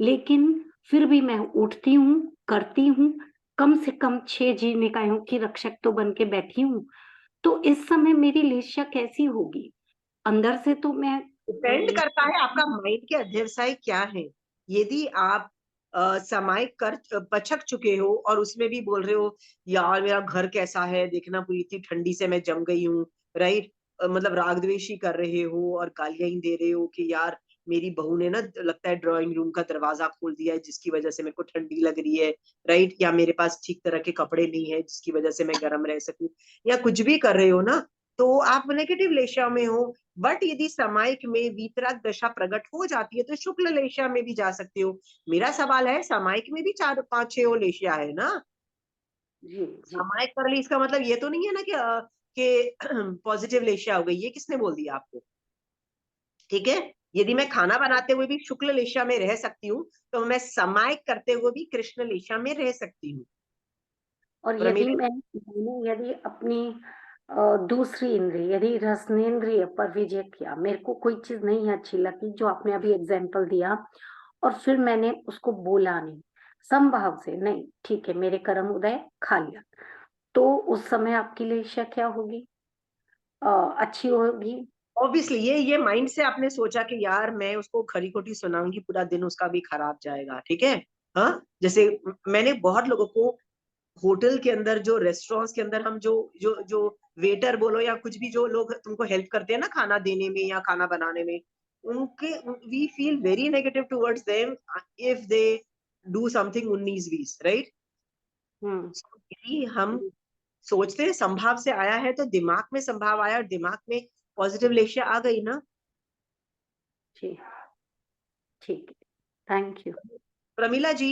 लेकिन फिर भी मैं उठती हूँ, करती हूँ, कम से कम 6 जीव निकायों की रक्षक तो बन के बैठी हूँ। तो इस समय मेरी लेस्या कैसी होगी? अंदर से तो मैं डिपेंड करता है आपका माइंड के अध्यवसाय क्या है। यदि आप सामायिक कर पचक चुके हो और उसमें भी बोल रहे हो यार मेरा घर कैसा है देखना, पूरी इतनी ठंडी से मैं जम गई हूँ, राइट। मतलब राग द्वेषी कर रहे हो और गालियां ही दे रहे हो कि यार मेरी बहू ने ना लगता है ड्राइंग रूम का दरवाजा खोल दिया है जिसकी वजह से मेरे को ठंडी लग रही है, राइट। या मेरे पास ठीक तरह के कपड़े नहीं है जिसकी वजह से मैं गर्म रह सकूं, या कुछ भी कर रहे हो ना, तो आप नेगेटिव लेशा में हो। बट यदि समायिक में वीतराग दशा प्रकट हो जाती है तो शुक्ल लेशिया में भी जा सकते हो। मेरा सवाल है, समायिक में भी 4 5 6 लेशिया है ना। जी, जी। समायिक कर ली इसका मतलब ये तो नहीं है ना कि पॉजिटिव लेशिया हो गई, ये किसने बोल दिया आपको? ठीक है। यदि मैं खाना बनाते हुए भी शुक्ल लेशिया में रह सकती हूँ तो मैं समायिक करते हुए भी कृष्ण लेशिया में रह सकती हूँ। और यदि प्रमिला, मैंने यदि अपनी दूसरी इंद्रिय, यदि रसनेन्द्रिय पर विजय किया, मेरे को कोई चीज नहीं अच्छी लगी, जो आपने अभी एग्जाम्पल दिया, और फिर मैंने उसको बोला नहीं, संभाव से नहीं, ठीक है मेरे कर्म उदय, खा लिया, तो उस समय आपकी लेशा क्या होगी? अच्छी होगी? ऑब्वियसली ये माइंड से आपने सोचा कि यार मैं उसको खरी खोटी सुनाऊंगी, पूरा दिन उसका भी खराब जाएगा। ठीक है। हाँ, जैसे मैंने बहुत लोगों को होटल के अंदर, जो रेस्टोरेंट्स के अंदर, हम जो जो जो वेटर बोलो या कुछ भी जो लोग तुमको हेल्प करते हैं ना खाना देने में या खाना बनाने में, उनके we feel very negative towards them if they do something 19 20, right. Hmm. यदि हम सोचते हैं संभाव से आया है तो दिमाग में संभाव आया और दिमाग में पॉजिटिव लेशिया आ गई ना। जी, ठीक है, थैंक यू। प्रमिला जी,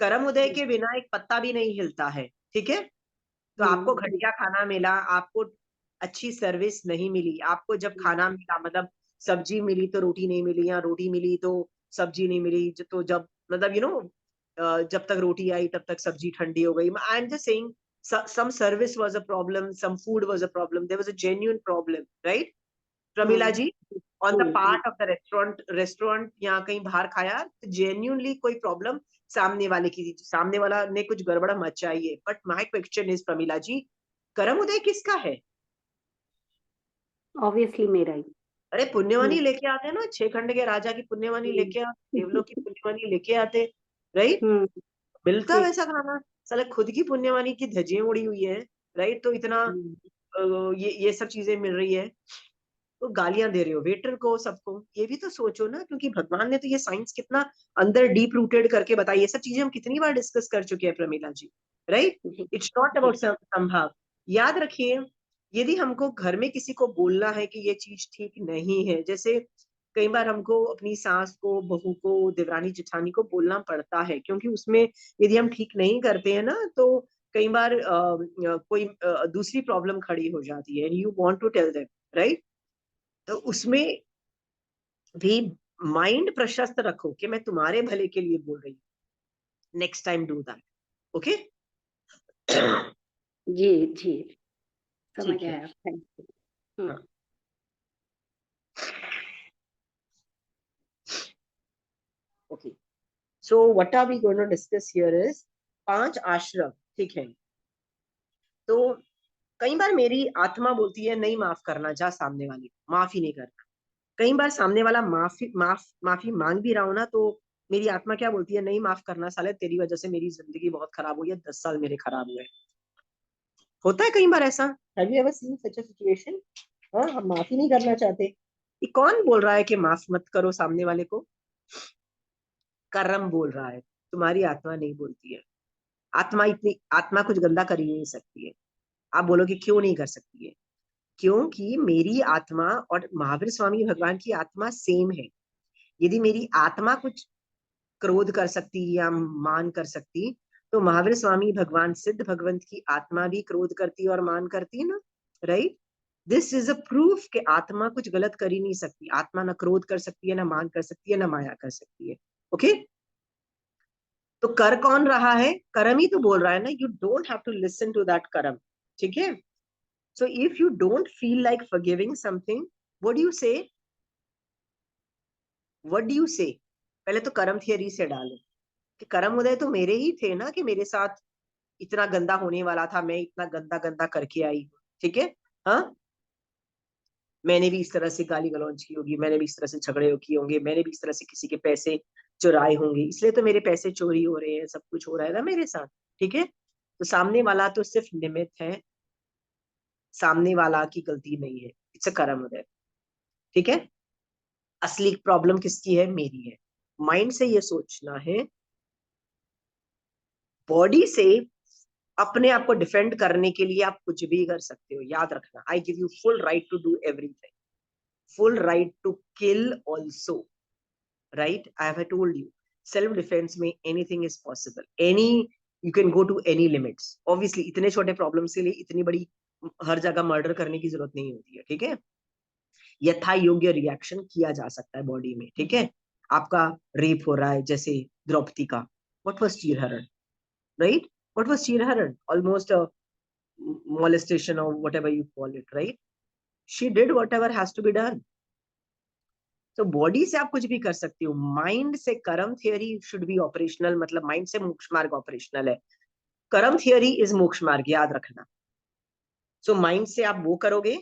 कर्म उदय जी। के बिना एक पत्ता भी नहीं हिलता है। ठीक है। तो आपको जी। घटिया खाना मिला, आपको अच्छी सर्विस नहीं मिली, आपको जब खाना मिला मतलब सब्जी मिली तो रोटी नहीं मिली, या रोटी मिली तो सब्जी नहीं मिली, तो जब मतलब जब तक रोटी आई तब तक सब्जी ठंडी हो गई। आई am just saying some service was a problem, some food was a problem, there was a genuine problem, right? Pramila ji, on the जी। पार्ट ऑफ द रेस्टोरेंट या कहीं बाहर खाया तो जेन्यूनली कोई प्रॉब्लम सामने वाले की थी, सामने वाला ने कुछ गड़बड़ मचाई है। But my question is Pramila ji, कर्म उदय किसका है? ऑब्वियसली मेरा ही। अरे हम्म। पुण्यवानी लेके आते ना, 6 खंड के राजा की पुण्यवानी लेके आते, देवलों की पुण्यवानी लेके आते, राइट। हम्म। मिलता ठीक। वैसा खाना, साले खुद की पुण्यवानी की धज्जियां उड़ी हुई है, राइट। तो इतना हम्म। ये सब चीजें मिल रही है। तो गालियां दे रहे हो वेटर को, सबको, ये भी तो सोचो ना, क्योंकि भगवान ने तो ये साइंस कितना अंदर डीप रूटेड करके बताई। ये सब चीजें हम कितनी बार डिस्कस कर चुके हैं प्रमीला जी, राइट? जी इट्स नॉट जी अबाउट संभाव। याद रखिए, यदि हमको घर में किसी को बोलना है कि ये चीज ठीक नहीं है, जैसे कई बार हमको अपनी सास को, बहू को, देवरानी जेठानी को बोलना पड़ता है, क्योंकि उसमें यदि हम ठीक नहीं करते हैं ना, तो कई बार कोई दूसरी प्रॉब्लम खड़ी हो जाती है, you want to tell them, right? तो उसमें भी माइंड प्रशस्त रखो कि मैं तुम्हारे भले के लिए बोल रही हूँ, next time do that, okay? जी जी समझ ठीक है। आया, थैंक यू। हाँ, okay. So what are we going to discuss here is 5 आश्रम, ठीक है? तो कई बार मेरी आत्मा बोलती है नहीं माफ करना, जा सामने वाले को माफ ही नहीं करना। कई बार सामने वाला माफी मांग भी रहा हो ना, तो मेरी आत्मा क्या बोलती है, नहीं माफ करना साले, तेरी वजह से मेरी जिंदगी बहुत खराब हुई है, 10 साल मेरे खराब हुए। होता है कई बार ऐसा। Have you ever seen such a situation? हाँ, हम माफी नहीं करना चाहते। ये कौन बोल रहा है कि माफ मत करो सामने वाले को? कर्म बोल रहा है, तुम्हारी आत्मा नहीं बोलती है। आत्मा कुछ गंदा कर ही नहीं सकती है। आप बोलोगे क्यों नहीं कर सकती है? क्योंकि मेरी आत्मा और महावीर स्वामी भगवान की आत्मा सेम है। यदि मेरी आत्मा कुछ क्रोध कर सकती या मान कर सकती, तो महावीर स्वामी भगवान सिद्ध भगवंत की आत्मा भी क्रोध करती और मान करती है ना, right? This is a proof कि आत्मा कुछ गलत कर ही नहीं सकती। आत्मा ना क्रोध कर सकती है, ना मान कर सकती है, ना माया कर सकती है, ओके? तो कर कौन रहा है? कर्म ही तो बोल रहा है ना, you don't have to listen to that कर्म, ठीक है? So if you don't feel like forgiving something, what do you say? What do you say? पहले तो कर्म थियरी से डालो कि कर्म उदय तो मेरे ही थे ना, कि मेरे साथ इतना गंदा होने वाला था, मैं इतना गंदा गंदा करके आई हूँ, ठीक है? हाँ, मैंने भी इस तरह से गाली गलौज की होगी, मैंने भी इस तरह से झगड़े किए होंगे, मैंने भी इस तरह से किसी के पैसे चुराए होंगे, इसलिए तो मेरे पैसे चोरी हो रहे हैं, सब कुछ हो रहा है ना मेरे साथ, ठीक है? तो सामने वाला तो सिर्फ निमित्त है, सामने वाला की गलती नहीं है। इट्स अ कर्म उदय, ठीक है? असली प्रॉब्लम किसकी है? मेरी है। माइंड से ये सोचना है, बॉडी से अपने आप को डिफेंड करने के लिए आप कुछ भी कर सकते हो। याद रखना, I give you full right to do everything, full right to kill also, right? I have told you, self defense में anything is possible, any, you can go to any limits, obviously इतने छोटे problem के लिए इतनी बड़ी हर जगह murder करने की जरूरत नहीं होती है, ठीक है? यथा योग्य रिएक्शन किया जा सकता है बॉडी में, ठीक है? आपका रेप हो रहा है जैसे द्रौपदी का, व्हाट वाज चीरहरण, राइट? व्हाट वाज चीरहरण? Almost molestation or whatever you call it, right? She did whatever has to be done. तो बॉडी से आप कुछ भी कर सकते हो, माइंड से कर्म थियरी शुड बी ऑपरेशनल, मतलब माइंड से मोक्ष मार्ग ऑपरेशनल है, कर्म थियरी इज मोक्ष मार्ग, याद रखना। सो माइंड से आप वो करोगे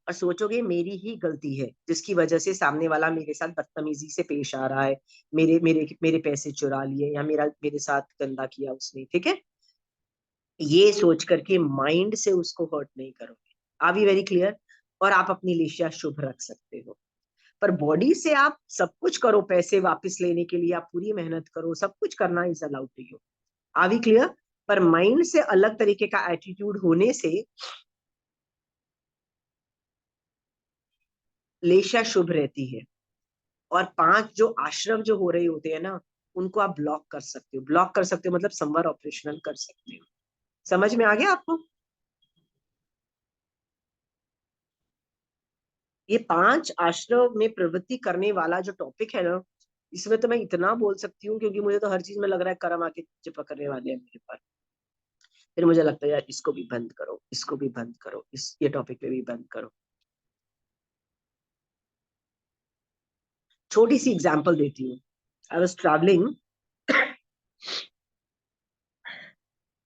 और सोचोगे मेरी ही गलती है जिसकी वजह से सामने वाला मेरे साथ बदतमीजी से पेश आ रहा है, मेरे मेरे मेरे पैसे चुरा लिए या मेरे साथ गंदा किया उसने, ठीक है? ये सोच करके माइंड से उसको हर्ट नहीं करोगे। Are we very clear? और आप अपनी लिशिया शुभ रख सकते हो। पर बॉडी से आप सब कुछ करो, पैसे वापस लेने के लिए आप पूरी मेहनत करो, सब कुछ करना is allowed to you. Are we clear? पर माइंड से अलग तरीके का एटीट्यूड होने से लेशा शुभ रहती है। और 5 जो आश्रम जो हो रहे होते हैं ना, उनको आप ब्लॉक कर सकते हो। ब्लॉक कर सकते हो मतलब समवर ऑपरेशनल कर सकते हो। समझ में आ गया आपको? ये 5 आश्रम में प्रवृत्ति करने वाला जो टॉपिक है ना, इसमें तो मैं इतना बोल सकती हूँ, क्योंकि मुझे तो हर चीज में लग रहा है कर्म आके चिपक करने वाले हैं मेरे पर। फिर मुझे लगता है यार इसको भी बंद करो, इसको भी बंद करो, इस ये टॉपिक पे भी बंद करो। छोटी सी एग्जांपल देती हूँ। आई वाज ट्रैवलिंग,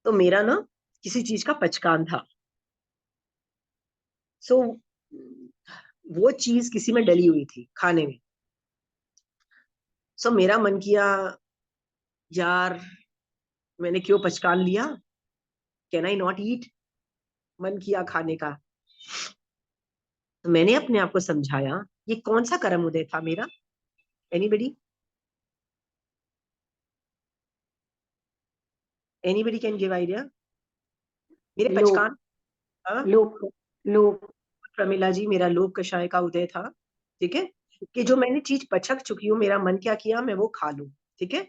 तो मेरा ना किसी चीज का पचकान था। सो वो चीज किसी में डली हुई थी खाने में। सो मेरा मन किया यार मैंने क्यों पचकान लिया? Can I not eat? मन किया खाने का। तो मैंने अपने आप को समझाया, ये कौन सा कर्म उदय था मेरा? Anybody? Anybody can give idea? मेरे लोभ, पचकान, हाँ, लोभ, लोभ। प्रमिला जी, मेरा लोभ कषाय का उदय था। ठीक है, कि जो मैंने चीज पचक चुकी हूँ, मेरा मन क्या किया, मैं वो खा लूं। ठीक है,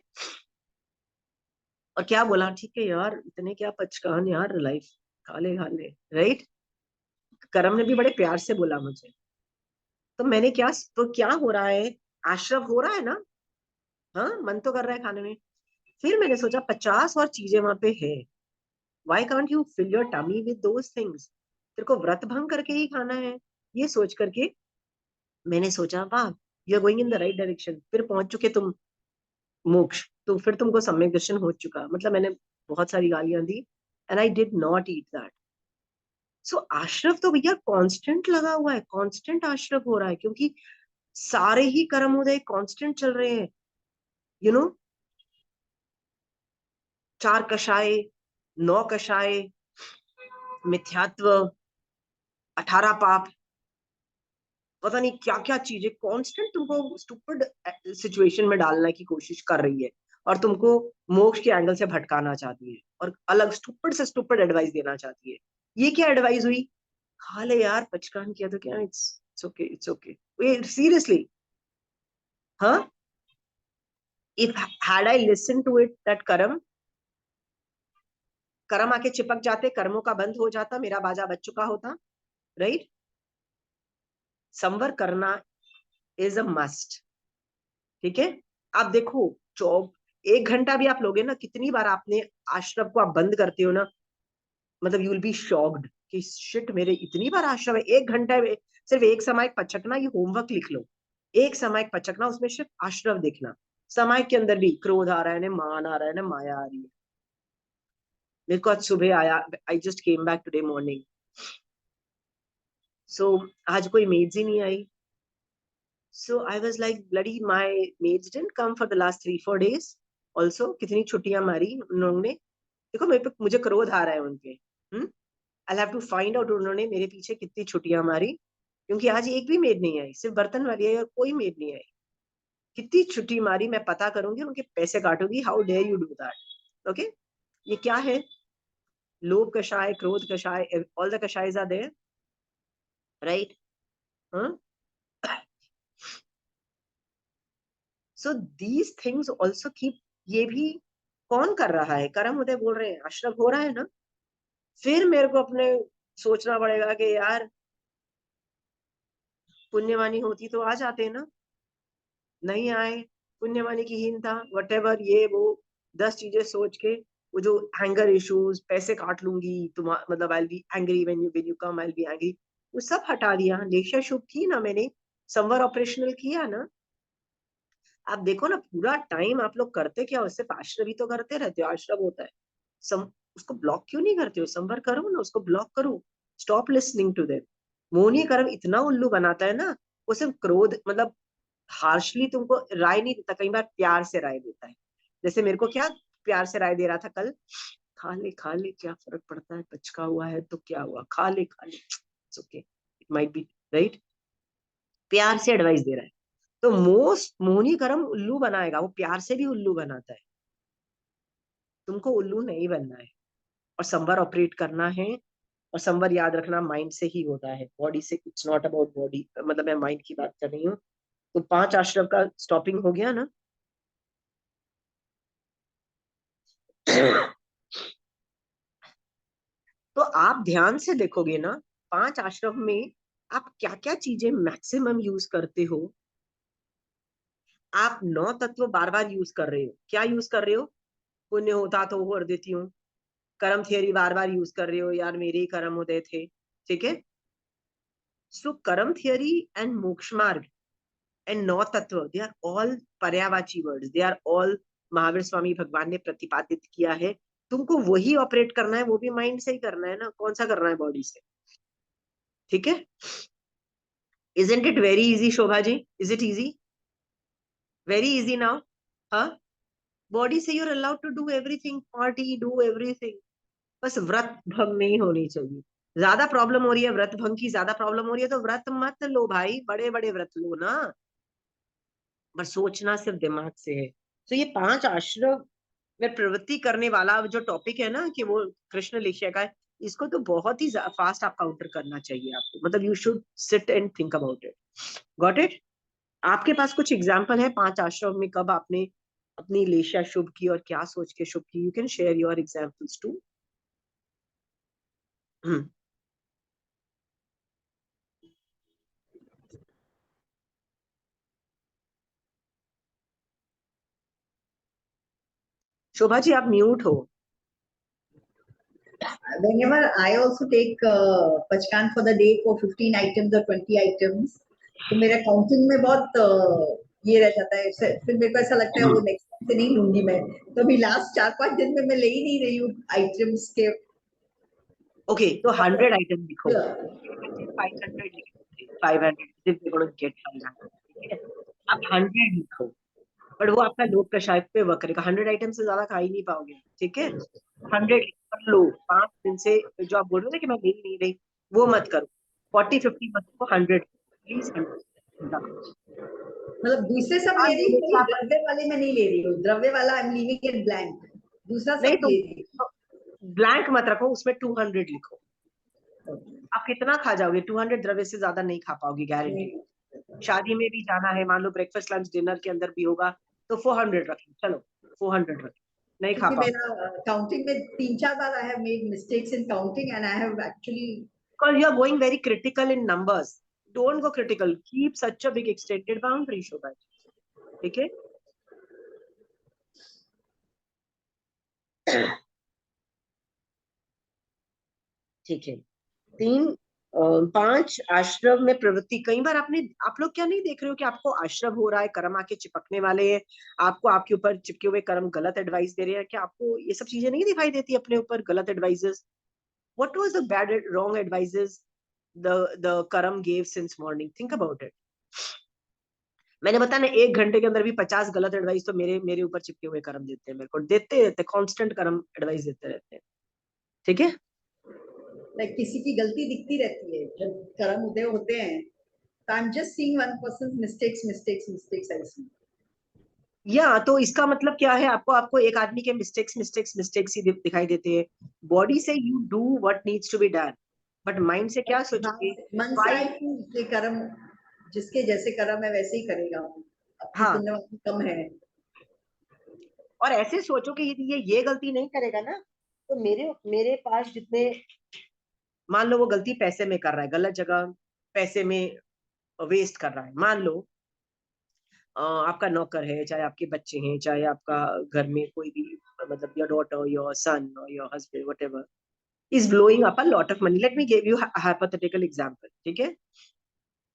और क्या बोला, ठीक है यार, इतने क्या पचकान यार, लाइफ, खा ले, राइट। करम ने भी बड़े प्यार से बोला मुझे। तो मैंने क्या, तो क्या हो रहा है, आश्रव हो रहा है ना, हाँ, मन तो कर रहा है खाने में। फिर मैंने सोचा 50 और चीजें वहां पे है, why can't you fill your tummy with those things? तेरे को व्रत भंग करके ही खाना है, ये सोच करके मैंने सोचा, वाह, you are going in the right direction. फिर पहुंच चुके तुम मोक्ष, तो फिर तुमको सम्यक दर्शन हो चुका। मतलब मैंने बहुत सारी गालियां दी, and I did not eat that. So आश्रव तो भैया कांस्टेंट लगा हुआ है, कांस्टेंट आश्रव हो रहा है, क्योंकि सारे ही कर्म उदय कांस्टेंट चल रहे हैं। यू नो, 4 कषाय, 9 कषाय, मिथ्यात्व, 18 पाप, पता नहीं क्या क्या चीजें कांस्टेंट तुमको स्टूपिड सिचुएशन में डालने की कोशिश कर रही है, और तुमको मोक्ष के एंगल से भटकाना चाहती है, और अलग स्टूपिड से स्टूपिड एडवाइस देना चाहती है। ये क्या एडवाइस हुई? खा ले यार, पचकान किया तो क्या, it's okay, it's okay. Seriously, हाँ, if had I listen to it, that karma, कर्म आके चिपक जाते, कर्मों का बंद हो जाता, मेरा बाजा बज चुका होता, राइट। संवर करना इज अ मस्ट। ठीक है, आप देखो, जॉब 1 घंटा भी आप लोगे ना, कितनी बार आपने आश्रम को आप बंद करते हो ना, मतलब यू विल बी शॉक्ड कि शिट, मेरे इतनी बार आश्रम है। 1 घंटा में सिर्फ एक समायक पचकना, ये होमवर्क लिख लो। एक समायक पचकना, उसमें सिर्फ आश्रम देखना। समायक के अंदर भी क्रोध आ रहा है ना, मान आ रहा है ना, माया आ रही है। मेरे को आज सुबह आया, I just came back today morning, so आज कोई मेड्स ही नहीं आई। So I was like, bloody, my maids didn't come for the last 3-4 days. Also, कितनी छुट्टियां मारी उन लोगों ने। देखो, मेरे पे मुझे क्रोध आ रहा है उनके। I'll have to find out उन्होंने मेरे पीछे कितनी छुट्टियां मारी, क्योंकि आज एक भी मेड नहीं आई, सिर्फ बर्तन वाली आई और कोई मेड नहीं आई। कितनी छुट्टी मारी, मैं पता करूंगी, उनके पैसे काटूंगी। How dare you do that? Okay, ये क्या है? लोभ कषाय, क्रोध कषाय, ऑल द कषायज are there, right. So these things also keep, ये भी कौन कर रहा है? कर्म उदय बोल रहे हैं, आश्रम हो रहा है ना। फिर मेरे को अपने सोचना पड़ेगा कि यार, पुण्यवानी होती तो आ जाते ना, नहीं आए, पुण्यवानी की हीनता, वट एवर, ये वो 10 चीजें सोच के, वो जो हैंगर इश्यूज, पैसे काट लूंगी, तुम मतलब I be angry when you come, I be angry, वो सब हटा दिया। लेशा शुभ की ना मैंने, संवर ऑपरेशनल किया ना। आप देखो ना, पूरा टाइम आप लोग करते क्या हो? सिर्फ आश्रम ही तो करते रहते हो, आश्रम होता है। उसको ब्लॉक क्यों नहीं करते हो? संवर करो ना, उसको ब्लॉक करो। Stop listening to them. मोहनी कर्म इतना उल्लू बनाता है ना, वो सिर्फ क्रोध, मतलब हार्शली तुमको राय नहीं देता, कई बार प्यार से राय देता है। जैसे मेरे को क्या प्यार से राय दे रहा था कल, खा ले, क्या फर्क पड़ता है, पचका हुआ है तो क्या हुआ, खा ले, it's okay, it might B, right. प्यार से एडवाइस दे रहा है। तो मोस्ट मोहनी कर्म उल्लू बनाएगा, वो प्यार से भी उल्लू बनाता है। तुमको उल्लू नहीं बनना है, और संवर ऑपरेट करना है। और संवर याद रखना माइंड से ही होता है, बॉडी से। इट्स नॉट अबाउट बॉडी, मतलब मैं माइंड की बात कर रही हूँ। तो 5 आश्रम का स्टॉपिंग हो गया ना। तो आप ध्यान से देखोगे ना, 5 आश्रम में आप क्या क्या चीजें मैक्सिमम यूज करते हो। आप 9 तत्व बार बार यूज कर रहे हो। क्या यूज कर रहे हो? पुण्य होता तो वो कर देती हूँ। कर्म थियरी बार बार यूज कर रहे हो, यार मेरे ही कर्म उदय थे। ठीक है, सो कर्म थियरी एंड मोक्ष मार्ग एंड 9 तत्व, दे आर ऑल पर्यायवाची words, they are all, Mahavir Swami भगवान ने प्रतिपादित किया है। तुमको वही ऑपरेट करना है, वो भी माइंड से ही करना है ना, कौन सा करना है बॉडी से? ठीक है, isn't it very easy, Shobha ji? Is it easy? Very easy now? हाँ, बॉडी से you are allowed to do everything, party, do everything, बस व्रत भंग नहीं होनी चाहिए। ज्यादा प्रॉब्लम हो रही है व्रत भंग की, ज्यादा प्रॉब्लम हो रही है तो व्रत मत लो भाई, बड़े बड़े व्रत लो ना, पर सोचना सिर्फ दिमाग से है। तो ये 5 आश्रम में प्रवृत्ति करने वाला जो टॉपिक है ना, कि वो कृष्ण लेशिया का है, इसको तो बहुत ही फास्ट आप काउंटर करना चाहिए आपको, मतलब you should sit and think about it. Got it? आपके पास कुछ एग्जाम्पल है 5 आश्रम में कब आपने अपनी लेशिया शुभ की और क्या सोच के शुभ की? You can share your examples too. Shobha ji आप म्यूट हो। Whenever I also take pachkan for the day for 15 items or 20 items, तो मेरा काउंटिंग में बहुत ये रह जाता है, फिर मेरे को ऐसा लगता है वो नेक्स्ट टाइम से नहीं लूंगी मैं, तो अभी लास्ट 4-5 दिन में मैं ले ही नहीं रही हूँ आइटम्स के। ओके, तो 100 आइटम लिखो, 500 लिखो, 500 if they're going to get 500, ठीक है? आप 100 लिखो, बट वो आपका लोभ कषाय पे वर्क करेगा, 100 आइटम से ज्यादा खा ही नहीं पाओगे, ठीक है? 100 कर लो, 5 दिन से जो आप बोल रहे हो ना कि मैं ले ही नहीं रही, वो मत करो, 40-50 मत करो, 100 प्लीज, 100। मतलब दूसरे सब ले रही हूँ, द्रव्य वाले में नहीं ले रही हूँ, द्रव्य वाला I am leaving it blank, दूसरा सब ले रही हूँ। ब्लैंक मत रखो, उसमें 200 लिखो। आप कितना खा जाओगे? 200 द्रव्य से ज्यादा नहीं खा पाओगे, गारंटी। शादी में भी जाना है, मान लो ब्रेकफास्ट लंच डिनर के अंदर भी होगा, तो 400 रख लो, चलो 400 रख लो, नहीं खा पाओगे। मेरा काउंटिंग में 3-4 बार I have made mistakes in counting and I have actually, because you are going very critical in numbers, don't go critical, keep such a big extended boundary, शोभा, ठीक है? ठीक है। 5 आश्रम में प्रवृत्ति, कई बार आप लोग क्या नहीं देख रहे हो कि आपको आश्रम हो रहा है, कर्म आके चिपकने वाले हैं, आपको आपके ऊपर चिपके हुए कर्म गलत एडवाइस दे रहे हैं, क्या आपको ये सब चीजें नहीं दिखाई देती अपने ऊपर, गलत advices? What was the bad wrong advices the karma gave since morning? Think about it. मैंने बताया ना, 1 घंटे के अंदर भी 50 गलत एडवाइस तो मेरे ऊपर चिपके हुए कर्म देते हैं, मेरे को देते रहते, कांस्टेंट कर्म एडवाइस देते रहते हैं, ठीक है? लाइक किसी की गलती दिखती रहती है जब कर्म उदय होते हैं, तो I am just seeing one person's mistakes I see. या तो इसका मतलब क्या है? आपको एक आदमी के मिस्टेक्स ही दिखाई देते हैं। बॉडी से you do what needs to be done, but mind से क्या सोचोगे? मन से आई थिंक ये कर्म जिसके जैसे कर्म है वैसे ही करेगा, अपनी हाँ, पुण्य कम है, और ऐसे सोचो कि यदि ये गलती नहीं करेगा ना, तो मेरे पास जितने, मान लो वो गलती पैसे में कर रहा है, गलत जगह पैसे में वेस्ट कर रहा है, मान लो आपका नौकर है, चाहे आपके बच्चे हैं, चाहे आपका घर में कोई भी, मतलब your daughter, your son, your husband, whatever, is blowing up a lot of money, let me give you hypothetical example, ठीक है?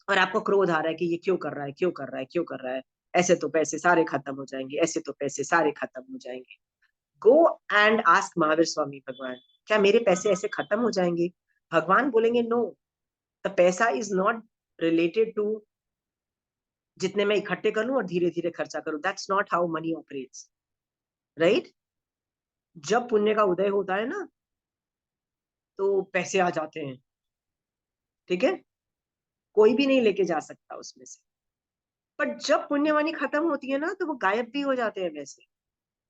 और आपको क्रोध आ रहा है कि ये क्यों कर रहा है, क्यों कर रहा है, क्यों कर रहा है, ऐसे तो पैसे सारे खत्म हो जाएंगे, ऐसे तो पैसे सारे खत्म हो जाएंगे। Go and ask Mahavir Swami भगवान, क्या मेरे पैसे ऐसे खत्म हो जाएंगे? भगवान बोलेंगे नो, द पैसा इज नॉट रिलेटेड टू जितने मैं इकट्ठे कर लूं और धीरे धीरे खर्चा करूं, that's not how many operates, right? जब पुण्य का उदय होता है ना, तो पैसे आ जाते हैं, ठीक है? कोई भी नहीं लेके जा सकता उसमें से, पर जब पुण्यवानी खत्म होती है ना, तो वो गायब भी हो जाते हैं वैसे।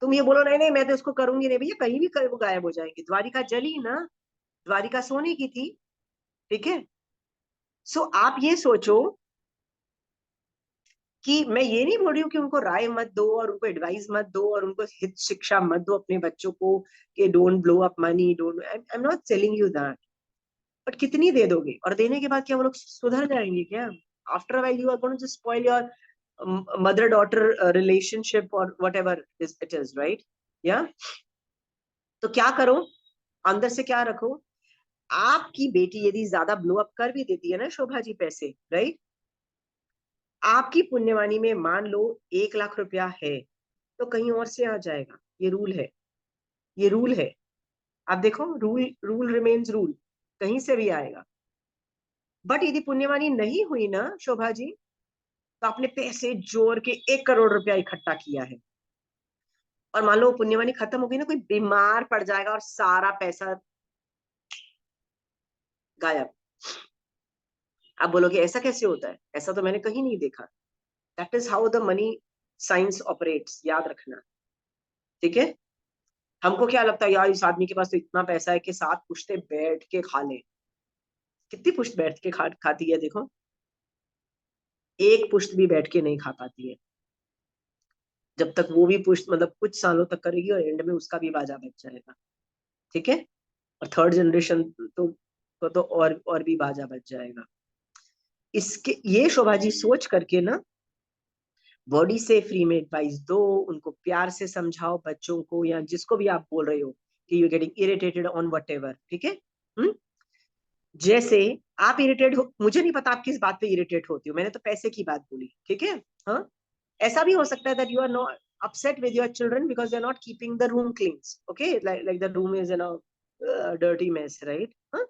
तुम ये बोलो नहीं नहीं मैं तो इसको करूंगी नहीं, भैया कहीं भी वो गायब हो जाएंगे। द्वारिका जली ना, द्वारिका सोने की थी, ठीक है? सो आप ये सोचो कि मैं ये नहीं बोल रही हूँ कि उनको राय मत दो और उनको एडवाइस मत दो और उनको हित शिक्षा मत दो अपने बच्चों को कि don't blow up money, don't, I am not telling you that, but कितनी दे दोगे? और देने के बाद क्या वो लोग सुधर जाएंगे क्या? After while you are going to spoil your mother daughter relationship और व्हाटएवर इट इज, राइट? या तो क्या करो, अंदर से क्या रखो? आपकी बेटी यदि ज्यादा ब्लो अप कर भी देती है ना शोभा जी पैसे, राइट, आपकी पुण्यवानी में मान लो 1 लाख रुपया है, तो कहीं और से आ जाएगा, ये रूल है, ये रूल है। आप देखो, रूल रूल रिमेन्स रूल, कहीं से भी आएगा। बट यदि पुण्यवानी नहीं हुई ना शोभा जी, तो आपने पैसे जोड़ के 1 करोड़ रुपया इकट्ठा किया है और मान लो वो पुण्यवानी खत्म हो गई ना, कोई बीमार पड़ जाएगा और सारा पैसा गायब। आप बोलोगे ऐसा कैसे होता है? ऐसा तो मैंने कहीं नहीं देखा। That is how the money science operates, याद रखना। ठीक है, हमको क्या लगता है यार इस आदमी के पास तो इतना पैसा है कि 7 पुश्ते बैठ के खा ले। कितनी पुश्त बैठ के खाती है देखो, एक पुश्त भी बैठ के नहीं खा पाती है। जब तक वो भी पुश्त मतलब कुछ सालों तक करेगी और एंड में उसका भी बाजा बच जाएगा। ठीक है, और थर्ड जनरेशन तो और भी बाजा बच जाएगा। इसके ये शोभा जी सोच करके ना, बॉडी से फ्री में एडवाइस दो, उनको प्यार से समझाओ, बच्चों को या जिसको भी आप बोल रहे हो कि you getting irritated on what ever. ठीक है, जैसे आप इरिटेट हो, मुझे नहीं पता आप किस बात पे इरिटेट होती हो, मैंने तो पैसे की बात बोली। ठीक है, हाँ, ऐसा भी हो सकता है that you are not upset with your children because they're not keeping the room clean. Okay, like the room is in a dirty mess, right? Huh?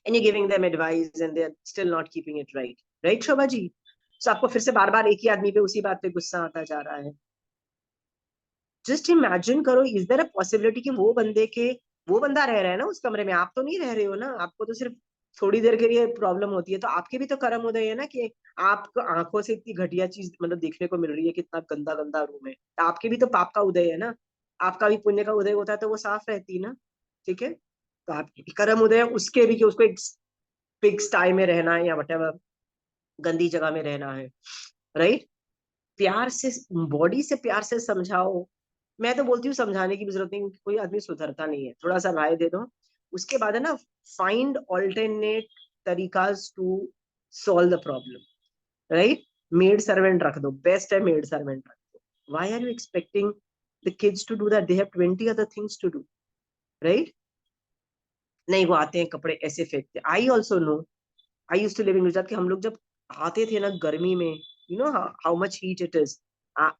And you're giving them advice and they're still not keeping it right. Right, Shobha ji? So आपको फिर से बार बार एक ही आदमी पे उसी बात पे गुस्सा आता जा रहा है। जस्ट इमेजिन करो, इज देयर अ पॉसिबिलिटी कि वो बंदा रह रहा है ना उस कमरे में, आप तो नहीं रह रहे हो ना, आपको तो सिर्फ थोड़ी देर के लिए प्रॉब्लम होती है, तो आपके भी तो कर्म उदय है ना कि आपको आंखों से इतनी घटिया चीज मतलब देखने को मिल रही है, कितना गंदा गंदा रूम है। आपके भी तो पाप का उदय है ना, आपका भी पुण्य का उदय होता है तो वो साफ रहती ना। ठीक है, तो आपके भी कर्म उदय है, उसके भी कि उसको एक पिग स्टाई में रहना है या वटेवर गंदी जगह में रहना है। राइट, प्यार से, बॉडी से प्यार से समझाओ। मैं तो बोलती हूँ समझाने की भी जरूरत नहीं, कोई आदमी सुधरता नहीं है, थोड़ा सा राय दे दो, उसके बाद है ना, फाइंड ऑल्टरनेट तरीकाज to solve the problem. Right, maid servant रख दो, बेस्ट है मेड सर्वेंट रख दो। Why are you expecting the kids to do that? They have 20 other things to do. Right, नहीं वो आते हैं कपड़े ऐसे फेंकते। I also know, I used to live in Gujarat, कि हम लोग जब आते थे ना गर्मी में, you know how much heat it is,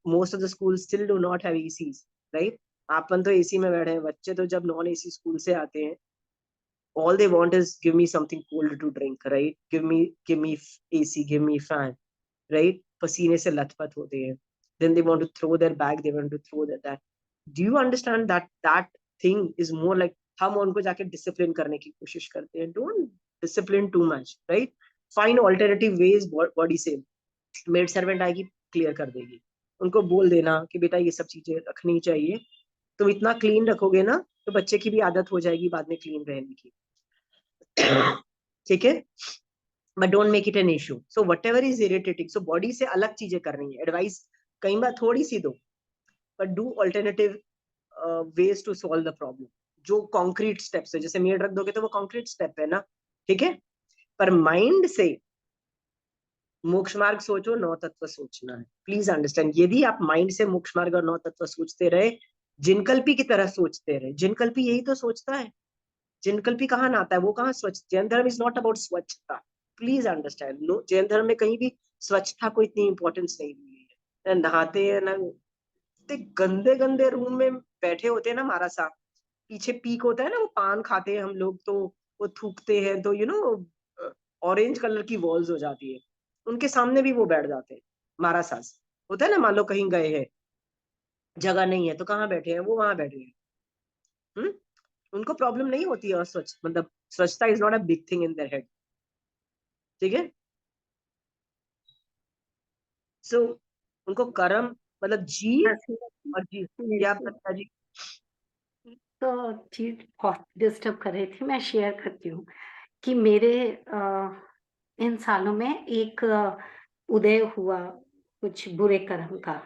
most of the school still do not have ACs. Right, अपन तो एसी में बैठे हैं, बच्चे तो जब नॉन एसी स्कूल से आते हैं, all they want is give me something cold to drink, right? Give me AC, give me fan, right? पसीने से लथपथ होते हैं, then they want to throw their bag, they want to throw that. Do you understand that thing is more like हम उनको जाके discipline करने की कोशिश करते हैं? Don't discipline too much, right? Find alternative ways, body से मेड सर्वेंट आएगी, क्लियर कर देगी। उनको बोल देना कि बेटा ये सब चीजें रखनी चाहिए, तुम इतना क्लीन रखोगे ना तो बच्चे की भी आदत हो जाएगी बाद में क्लीन रहने की। ठीक है, but don't make it an issue. So what ever is irritating, so body से अलग चीजें करनी है, एडवाइस कई बार थोड़ी सी दो, but do alternative ways to solve the problem, जो कॉन्क्रीट स्टेप्स है। जैसे मेड रख दोगे तो वो कॉन्क्रीट स्टेप है ना। ठीक है, पर माइंड से मोक्ष मार्ग सोचो, नौ तत्व सोचना है। प्लीज अंडरस्टैंड, यदि आप माइंड से मोक्ष मार्ग और नौ तत्व सोचते रहे, जिनकल्पी की तरह सोचते रहे, जिनकल्पी यही तो सोचता है, जिनकल्पी कहाँ ना आता है, वो कहाँ स्वच्छ। जैन धर्म इज नॉट अबाउट स्वच्छता, प्लीज अंडरस्टैंड। नो, जैन धर्म में कहीं भी स्वच्छता को इतनी इंपॉर्टेंस नहीं दी है। ना नहाते हैं ना, इतने गंदे गंदे रूम में बैठे होते हैं ना, हमारा साथ पीछे पीक होता है ना, वो पान खाते हैं हम लोग तो वो थूकते हैं, तो यू नो ऑरेंज कलर की वॉल्स हो जाती है, उनके सामने भी वो बैठ जाते हैं। हमारा सास होता है ना, मान लो कहीं गए हैं, जगह नहीं है तो कहाँ बैठे हैं, वो वहां बैठे हैं। उनको प्रॉब्लम नहीं होती है अस्वच्छ, मतलब स्वच्छता is not a big thing in their head. ठीक है, सो उनको कर्म मतलब जीव और जीव, क्या बिल्कुल। पता जी। तो चीज बहुत डिस्टर्ब कर रही थी, मैं शेयर करती हूँ कि मेरे इन सालों में एक उदय हुआ कुछ बुरे कर्म का,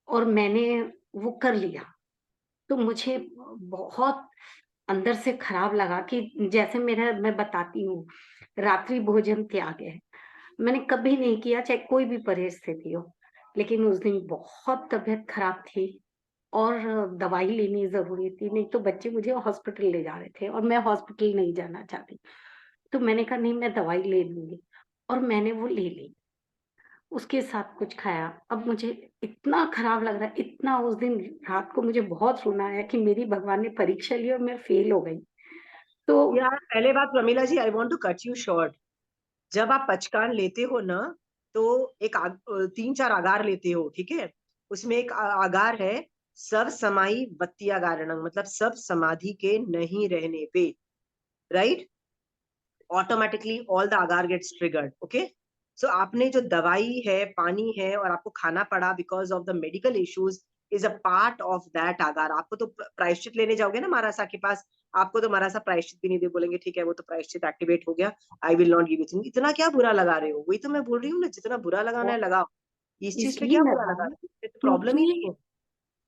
और मैंने वो कर लिया। तो मुझे बहुत अंदर से खराब लगा कि जैसे मेरा, मैं बताती हूँ, रात्रि भोजन त्याग है, मैंने कभी नहीं किया, चाहे कोई भी परिस्थिति हो। लेकिन उस दिन बहुत तबीयत खराब थी और दवाई लेनी जरूरी थी, नहीं तो बच्चे मुझे हॉस्पिटल ले जा रहे थे और मैं हॉस्पिटल नहीं जाना चाहती। तो मैंने कहा नहीं, मैं दवाई ले लूंगी, और मैंने वो ले ली। उसके साथ कुछ खाया, अब मुझे इतना खराब लग रहा है, इतना उस दिन रात को मुझे बहुत रोना आया कि मेरी भगवान ने परीक्षा ली और मैं फेल हो गई। तो यार पहले बात Pramila ji, I want to cut you short. जब आप पचकान लेते हो ना, तो 3-4 आगार लेते हो, ठीक है? उसमें एक आगार है सब समाई वत्यागारणं, मतलब सब समाधि के नहीं रहने पे, राइट, ऑटोमेटिकली ऑल द आगार गेट्स ट्रिगर्ड। ओके, सो आपने जो दवाई है, पानी है, और आपको खाना पड़ा because of the medical issues, is a part of that आगार। आपको तो प्रायश्चित लेने जाओगे ना महाराजा के पास, आपको तो महाराजा प्रायश्चित भी नहीं दे, बोलेंगे ठीक है वो तो प्रायश्चित एक्टिवेट हो गया, I will not give it. इतना क्या बुरा लगा रहे हो? वही तो मैं बोल रही हूँ ना, जितना बुरा लगाना है लगाओ, इस चीज पे इसलिए क्या बुरा लगा लगा रहे हो? तो प्रॉब्लम ही क्योंकि नहीं है।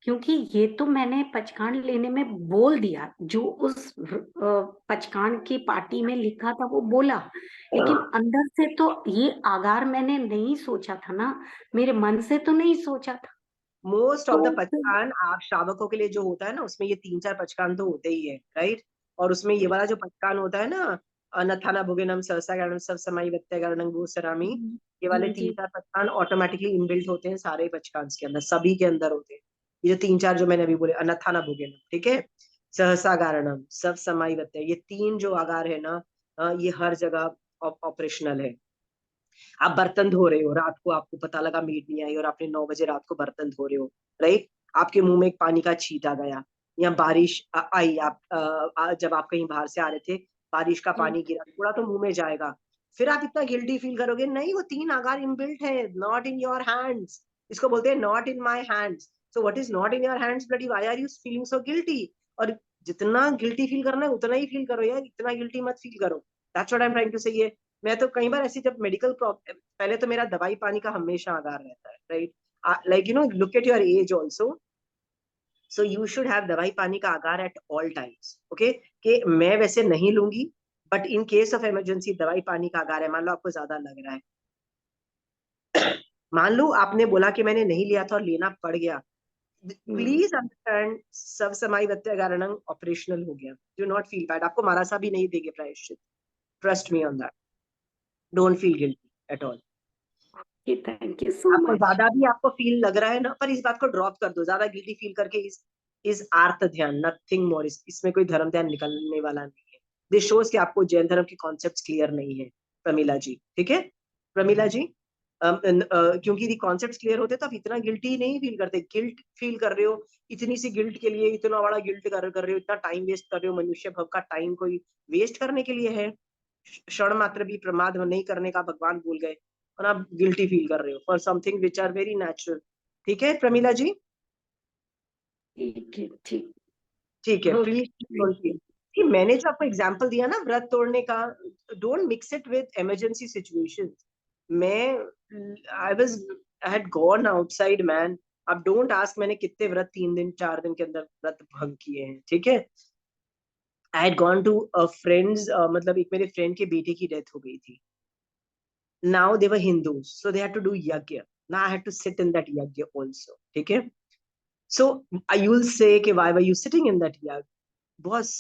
क्योंकि ये तो मैंने पचकान लेने में बोल दिया, जो उस पचकान की पार्टी में लिखा था वो बोला, लेकिन अंदर से तो ये आगार मैंने नहीं सोचा था ना, मेरे मन से तो नहीं सोचा था। मोस्ट ऑफ द तो फिर पचकान आप श्रावकों के लिए जो होता है ना, उसमें ये 3-4 पचकान तो होते ही है, राइट। और उसमें ये वाला जो पचकान होता है ना, अनथाना भुगिनम सहसा गणम सब समाई वत्ते गणं भूसरामी, ये वाले जी तीन जी चार पचकान ऑटोमेटिकली इनबिल्ट होते हैं सारे पचकान के अंदर, सभी के अंदर होते हैं। ये जो 3-4 जो मैंने अभी बोले, अनथाना भुगिनम, ठीक है, सहसा गारणम, सब समाई वत्ते, ये 3 जो आगार है ना, ये हर जगह ऑपरेशनल है। आप बर्तन धो रहे हो रात को, आपको पता लगा मेड नहीं आई और आपने 9 बजे रात को बर्तन धो रहे हो, राइट, आपके मुंह में एक पानी का छींट आ गया, या बारिश आई, आप जब आप कहीं बाहर से आ रहे थे, बारिश का जी पानी गिरा, थोड़ा तो मुंह में जाएगा, फिर आप इतना गिल्टी फील करोगे, नहीं वो 3 आगार इनबिल्ट है, नॉट इन योर हैंड्स, इसको बोलते हैं not in my hands. So what is not in your hands, bloody why are you feeling so guilty? और जितना गिल्टी फील करना है उतना ही फील करो यार, इतना गिल्टी मत फील करो। That's what I am trying to say. मैं तो कई बार ऐसी, जब मेडिकल प्रॉब्लम, पहले तो मेरा दवाई पानी का हमेशा आधार रहता है, right, like you know, look at your age also, so you should have दवाई पानी का आगार एट ऑल टाइम्स, ओके, कि मैं वैसे नहीं लूंगी, but in case of emergency दवाई पानी का आगार है। मान लो आपको ज्यादा लग रहा है, मान लो आपने बोला कि मैंने नहीं लिया था और लेना पड़ गया, प्लीज अंडरस्टैंड सब समाई वत्यागारणं ऑपरेशनल हो गया, डू नॉट फील बैड, आपको मारा सा भी नहीं देंगे प्रायश्चित, trust me on that, don't feel guilty at all. Thank you so आपको मच। ज्यादा भी आपको फील लग रहा है ना, पर इस बात को ड्रॉप कर दो, ज्यादा गिल्टी फील करके इस आर्त ध्यान, नथिंग मोर, इसमें कोई धर्म ध्यान निकलने वाला नहीं है। दिस शोज कि आपको जैन धर्म के कॉन्सेप्ट्स क्लियर नहीं है, प्रमीला जी, ठीक है, प्रमीला जी, क्योंकि यदि कॉन्सेप्ट्स क्लियर होते तो आप इतना गिल्टी नहीं फील करते। गिल्ट फील कर रहे हो, इतनी सी गिल्ट के लिए इतना बड़ा गिल्ट कर रहे हो, इतना टाइम वेस्ट कर रहे हो, मनुष्य भव का टाइम कोई वेस्ट करने के लिए है? क्षण मात्र भी प्रमाद नहीं करने का भगवान बोल गए, और आप गिल्टी फील कर रहे हो for something which are very natural. ठीक है प्रमीला जी, ठीक है, ठीक। ठीक है, okay, please thank don't you. Feel. कि मैंने जो आपको एग्जांपल दिया ना व्रत तोड़ने का, don't mix it with emergency situations. मैं I had gone outside man. अब डोंट आस्क मैंने कितने व्रत 3 दिन 4 दिन के अंदर व्रत भंग किए हैं, ठीक है। I had gone to friends, मतलब एक मेरे फ्रेंड के बेटे की डेथ हो गई थी। Now they were Hindus, so they had to do yajna. Now I had to sit in that yajna also. Okay? So you will say, कि why were you sitting in that yajna? Boss,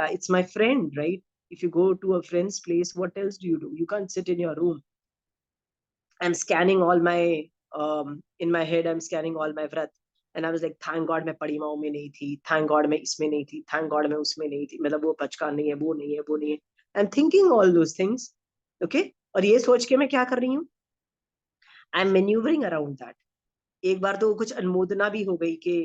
it's my friend, right? If you go to a friend's place, what else do? You can't sit in your room. I'm scanning all my, in my head, I'm scanning all my vrat. And I was like, thank God मैं पड़ीमाओं में नहीं थी, thank God मैं इसमें नहीं थी, thank God मैं उसमें नहीं थी, मतलब वो पचका नहीं है, वो नहीं है, वो नहीं है। I'm thinking all those things, okay? और ये सोच के मैं क्या कर रही हूँ, I am manoeuvring around that. एक बार तो कुछ अनुमोदना भी हो गई कि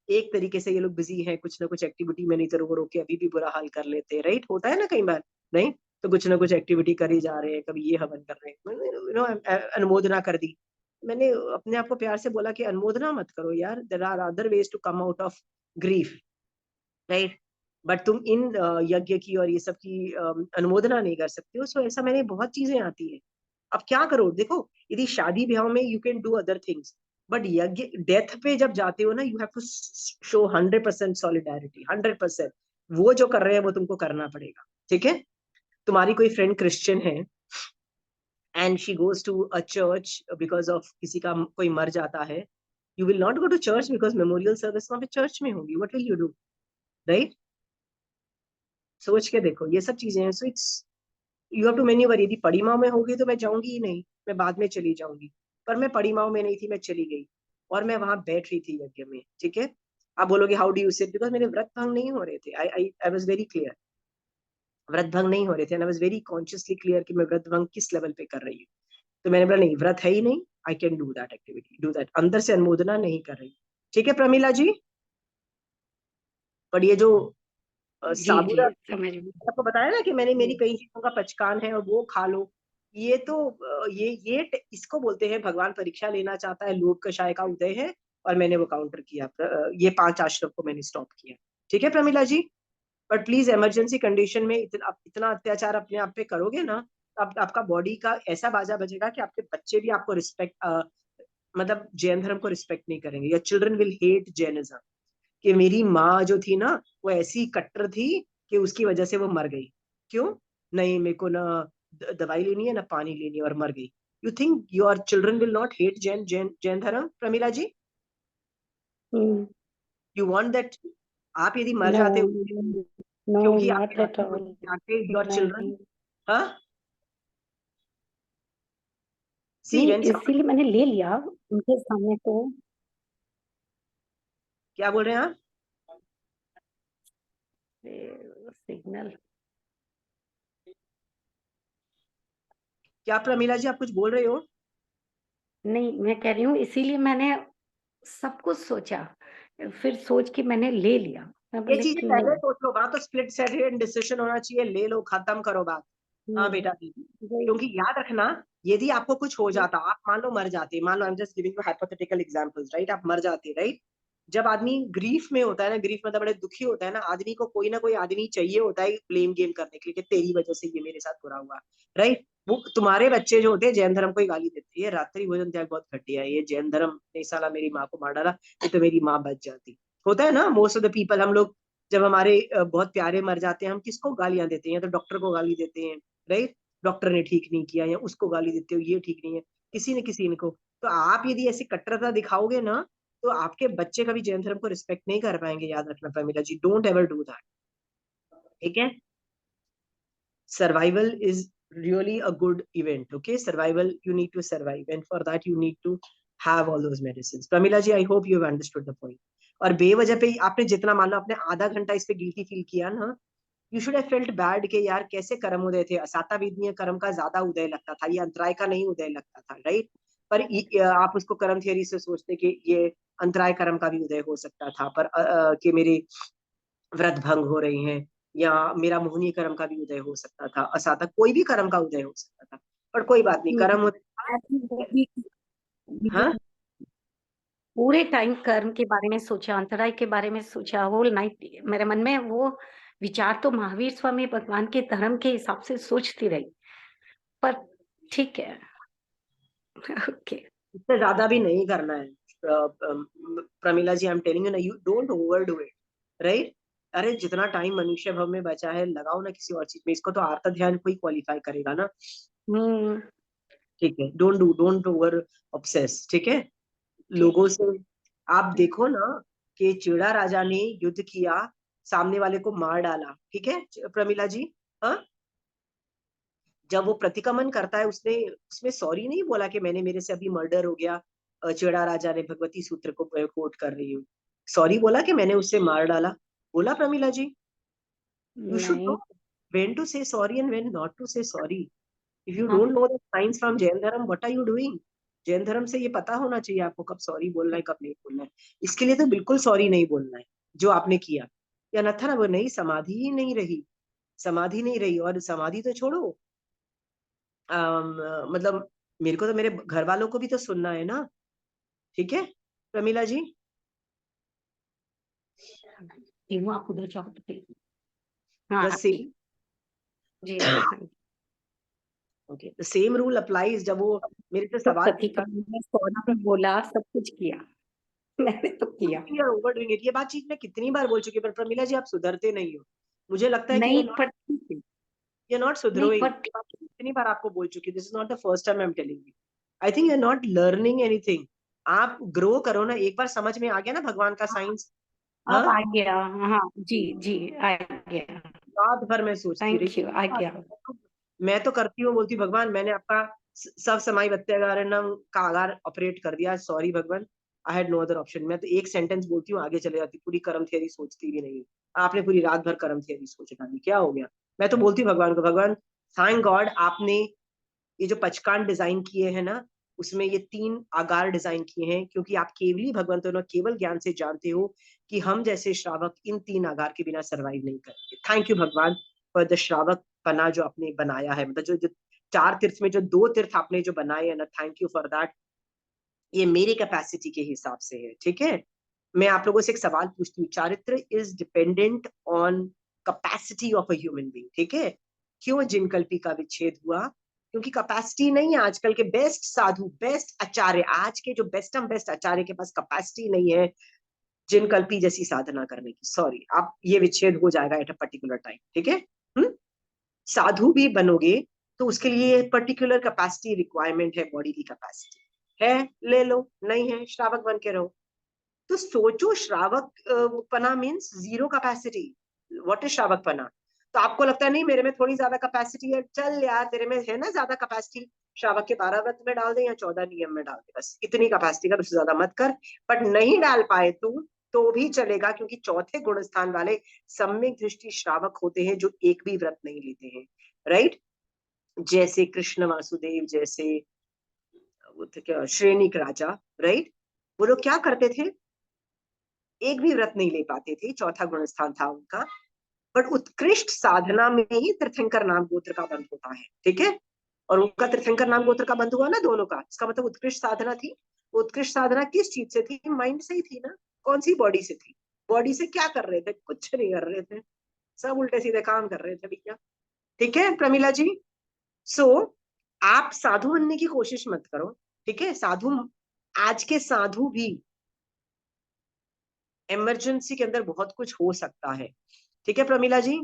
एक तरीके से ये लोग बिजी हैं कुछ ना कुछ एक्टिविटी में, नहीं तो रोक रोक के अभी भी बुरा हाल कर लेते हैं, राइट, होता है ना कई बार, नहीं तो कुछ ना कुछ एक्टिविटी कर ही जा रहे हैं, कभी ये हवन कर रहे हैं, यू नो, अनुमोदना कर दी। मैंने अपने आप को प्यार से बोला कि अनुमोदना मत करो यार, there are other ways to come out of grief, right, but तुम इन यज्ञ की और ये सब की अनुमोदना नहीं कर सकते हो। सो ऐसा मैंने बहुत चीजें आती है। अब क्या करो, देखो, यदि शादी ब्याह में you can do other things, but यज्ञ डेथ पे जब जाते हो ना, you have to show 100% solidarity, 100%। वो जो कर रहे हैं वो तुमको करना पड़ेगा, ठीक है। तुम्हारी कोई फ्रेंड क्रिश्चियन है and she goes to a church because of किसी का कोई मर जाता है, you will not go to church because memorial service वहां पे चर्च में होगी, what will you do, right. सोच के देखो, ये सब चीजें हैं। So it's, you have to manoeuvre. यदि पड़ीमाओ में होगी तो मैं जाऊंगी ही नहीं, मैं बाद में चली जाऊंगी, पर मैं पड़ीमाओ में नहीं थी, मैं चली गई और मैं वहां बैठ रही थी यज्ञ में, ठीक है। आप बोलोगे how do you sit, because मेरे व्रत भंग नहीं हो रहे थे, आई वाज वेरी क्लियर, व्रत भंग नहीं हो रहे थे, and I was very consciously clear कि मैं व्रत भंग किस लेवल पे कर रही हूँ। तो मैंने बोला नहीं, व्रत है ही नहीं, I can do that activity, do that. अंदर से अनुमोदना नहीं कर रही, ठीक है प्रमीला जी। पर ये जो जी जी साबुदाना, समझ में। आपको बताया ना कि मैंने मेरी जी। कई चीजों का पचकान है और वो खा लो, ये तो इसको बोलते हैं भगवान परीक्षा लेना चाहता है, लोभ कषाय का उदय है, और मैंने वो काउंटर किया। ये 5 आश्रम को मैंने स्टॉप किया, ठीक है Pramila ji. But please emergency condition में इतना अत्याचार अपने आप पे करोगे ना, तो आपका बॉडी का ऐसा बाजा बजेगा कि आपके बच्चे भी आपको रिस्पेक्ट, मतलब जैन धर्म को रिस्पेक्ट नहीं करेंगे। या चिल्ड्रन विल हेट जैनिज्म, कि मेरी माँ जो थी ना वो ऐसी कट्टर थी कि उसकी वजह से वो मर गई। क्यों? नहीं, मेरे को ना दवाई लेनी है ना पानी लेनी है, और मर गई। You think your children will not hate Jain Jain Jain dharma Pramila ji? You want that? आप यदि मर नो जाते हो नो क्योंकि नॉट आपके एट बच्चे को ऑल। जाके योर चिल्ड्रन, नहीं हाँ सी नहीं, व्हेन इसीलिए मैंने ले लिया उनके सामने तो। क्या बोल रहे हैं आप? सिग्नल। क्या प्रमिला जी आप कुछ बोल रहे हो? नहीं, मैं कह रही हूँ इसीलिए मैंने सब कुछ सोचा, फिर सोच के मैंने ले लिया। मैं ये बोले चीजें कि पहले नहीं। सोच लो, बात तो स्प्लिट सेकंड डिसीजन होना चाहिए, ले लो खत्म करो बात। हाँ बेटा जी, वही। क्योंकि याद रखना, यदि आपको कुछ हो जाता, आप मान लो मर जाते, मान लो I am just giving you hypothetical examples, right, आप मर जाते, राइट। जब आदमी ग्रीफ में होता है ना, ग्रीफ मतलब बड़े दुखी होता है ना, आदमी को कोई ना कोई आदमी चाहिए होता है ब्लेम गेम करने के लिए, कि तेरी वजह से ये मेरे साथ बुरा हुआ, राइट। वो तुम्हारे बच्चे जो होते हैं जैन धर्म को ही गाली देते हैं, ये रात्रि भोजन त्याग बहुत घटिया है, ये जैन धर्म ने साला मेरी माँ को मार डाला, ये तो मेरी माँ बच जाती। होता है ना मोस्ट ऑफ द पीपल, हम लोग जब हमारे बहुत प्यारे मर जाते हैं, हम किसको गालियां देते हैं? तो डॉक्टर को गाली देते हैं, राइट। डॉक्टर ने ठीक नहीं किया, या उसको गाली देते हो, ये ठीक नहीं है, किसी न किसी को। तो आप यदि ऐसी कट्टरता दिखाओगे ना, तो आपके बच्चे कभी जैन धर्म को रिस्पेक्ट नहीं कर पाएंगे, याद रखना प्रमिला जी, डोंट एवर डू दैट, ठीक है। Survival is really a good event, okay? Survival, you need to survive, and for that you need to have all those medicines. Pramila ji, I hope you have understood the point. और बेवजह पे आपने जितना, मान लो आपने आधा घंटा इस पे गिल्टी फील किया ना, you should have felt bad के यार कैसे कर्म उदय थे, असाता विधि कर्म का ज्यादा उदय लगता था, ये अंतराय का नहीं उदय लगता था, राइट। पर आप उसको कर्म थियरी से सोचते कि ये अंतराय कर्म का भी उदय हो सकता था, पर कि मेरे व्रत भंग हो रहे हैं, या मेरा मोहनी कर्म का भी उदय हो सकता था, असाता कोई भी कर्म का उदय हो सकता था। पर कोई बात नहीं, कर्म उदय, हाँ पूरे टाइम कर्म के बारे में सोचा, अंतराय के बारे में सोचा, होल नाइट मेरे मन में वो विचार तो महावीर स्वामी भगवान के धर्म के हिसाब से सोचती रही। पर ठीक है। ओके। इससे ज्यादा भी नहीं करना है। प्रमिला जी, आई एम टेलिंग यू ना, you don't overdo it, right. अरे जितना टाइम मनुष्य भव में बचा है लगाओ ना किसी और चीज में, इसको तो आर्त ध्यान कोई क्वालिफाई करेगा ना, हम्म। ठीक है। डोंट ओवर ऑब्सेस, ठीक है ठीक लोगों से। आप देखो ना कि चेड़ा राजा ने युद्ध किया, सामने वाले को मार डाला, ठीक है प्रमिला जी, हाँ। जब वो प्रतिक्रमण करता है, उसने उसमें सॉरी नहीं बोला कि मैंने, मेरे से अभी मर्डर हो गया, चेड़ा राजा ने, भगवती सूत्र को कोट कर रही हूँ, सॉरी बोला कि मैंने उससे मार डाला? बोला प्रमिला जी? You should नहीं। know when to say sorry and when not to say sorry. If you हाँ। don't know the signs from Jain Dharma, what are you doing? Jain धर्म से ये पता होना चाहिए आपको कब सॉरी बोलना है, कब नहीं बोलना है। इसके लिए तो बिल्कुल सॉरी नहीं बोलना है जो आपने किया। या न था ना, वो नहीं, समाधि ही नहीं रही, समाधि नहीं रही। और समाधि तो छोड़ो, मतलब मेरे को तो मेरे घर वालों को भी तो सुनना है ना, ठीक है प्रमिला जी। टीमू आप उधर जाओ तो please। हाँ द सेम, जी हाँ जी। Okay, the same rule applies. जब वो मेरे से तो सवाल पूछा, प्रतिक्रमण में सॉरी बोला, सब कुछ किया। मैंने तो किया। ओवर डूइंग इट, ये बात चीज मैं कितनी बार बोल चुकी हूँ, पर प्रमिला जी आप सुधरते नहीं हो। मुझे लगता है कि नहीं पर ठीक है। you're not नहीं सुधरोइंग। पर ये बात कितनी बार आपको बोल चुकी हूँ, this is not the first time I am telling you. I think you are not learning anything. आप ग्रो करो ना, एक बार समझ में आ गया ना भगवान का साइंस, हाँ, अब आ गया। हाँ जी जी आ गया। रात भर में सोचती थैंक रही। यू, आ गया। मैं तो करती हूँ, बोलती भगवान मैंने आपका सब समय वत्यागारणम का आगार ऑपरेट कर दिया, सॉरी भगवान, I had no other option. मैं तो एक सेंटेंस बोलती हूँ, आगे चले जाती, पूरी कर्म थियरी सोचती भी नहीं। आपने पूरी रात भर कर्म थियरी सोच डाली, क्या हो गया? मैं तो बोलती हूँ भगवान को, भगवान थैंक गॉड आपने ये जो पचकान डिजाइन किए हैं ना, उसमें ये 3 आगार डिजाइन किए हैं, क्योंकि आप केवली भगवंतों ने केवल ज्ञान से जानते हो कि हम जैसे श्रावक इन 3 आगार के बिना सरवाइव नहीं करेंगे। थैंक यू भगवान फॉर द श्रावक पना जो आपने बनाया है, मतलब जो 4 तीर्थ में जो 2 तीर्थ आपने जो बनाए हैं ना, थैंक यू फॉर दैट। ये मेरी कैपेसिटी के हिसाब से है, ठीक है। मैं आप लोगों से एक सवाल पूछती हूँ, चारित्र is dependent on capacity of a human being, ठीक है। क्यों जिनकल्पी का विच्छेद हुआ? क्योंकि कैपेसिटी नहीं है। आजकल के बेस्ट साधु, बेस्ट आचार्य, आज के जो बेस्ट आचार्य के पास कैपेसिटी नहीं है जिनकल्पी जैसी साधना करने की। सॉरी, आप ये विच्छेद हो जाएगा एट अ पर्टिकुलर टाइम, ठीक है। साधु भी बनोगे तो उसके लिए पर्टिकुलर कैपेसिटी रिक्वायरमेंट है, बॉडी की कैपेसिटी है, ले लो, नहीं है श्रावक बन के रहो। तो सोचो, श्रावक पना means zero capacity. What is श्रावक पना? तो आपको लगता है नहीं मेरे में थोड़ी ज्यादा कैपेसिटी है, चल यार तेरे में है ना ज्यादा कैपेसिटी, श्रावक के 12 व्रत में डाल दे या 14 नियम में डाल दे, बस इतनी कैपेसिटी का, उससे ज्यादा मत कर। बट नहीं डाल पाए तू तो भी चलेगा, क्योंकि चौथे गुण स्थान वाले सम्यक दृष्टि श्रावक होते हैं जो एक भी व्रत नहीं लेते हैं, राइट। जैसे कृष्ण वासुदेव, जैसे वो थे क्या श्रेणिक राजा, राइट। वो लोग क्या करते थे? एक भी व्रत नहीं ले पाते थे, चौथा गुण स्थान था उनका। बट उत्कृष्ट साधना में ही तीर्थंकर नाम गोत्र का बंध होता है, ठीक है। और उनका तीर्थंकर नाम गोत्र का बंध हुआ ना दोनों का, इसका मतलब उत्कृष्ट साधना थी। वो उत्कृष्ट साधना किस चीज से थी? माइंड से ही थी ना। कौन सी बॉडी से थी? बॉडी से क्या कर रहे थे? कुछ नहीं कर रहे थे, सब उल्टे सीधे काम कर रहे थे भैया, ठीक है प्रमिला जी। सो आप साधु बनने की कोशिश मत करो, ठीक है। साधु, आज के साधु भी इमरजेंसी के अंदर बहुत कुछ हो सकता है, ठीक है प्रमिला जी।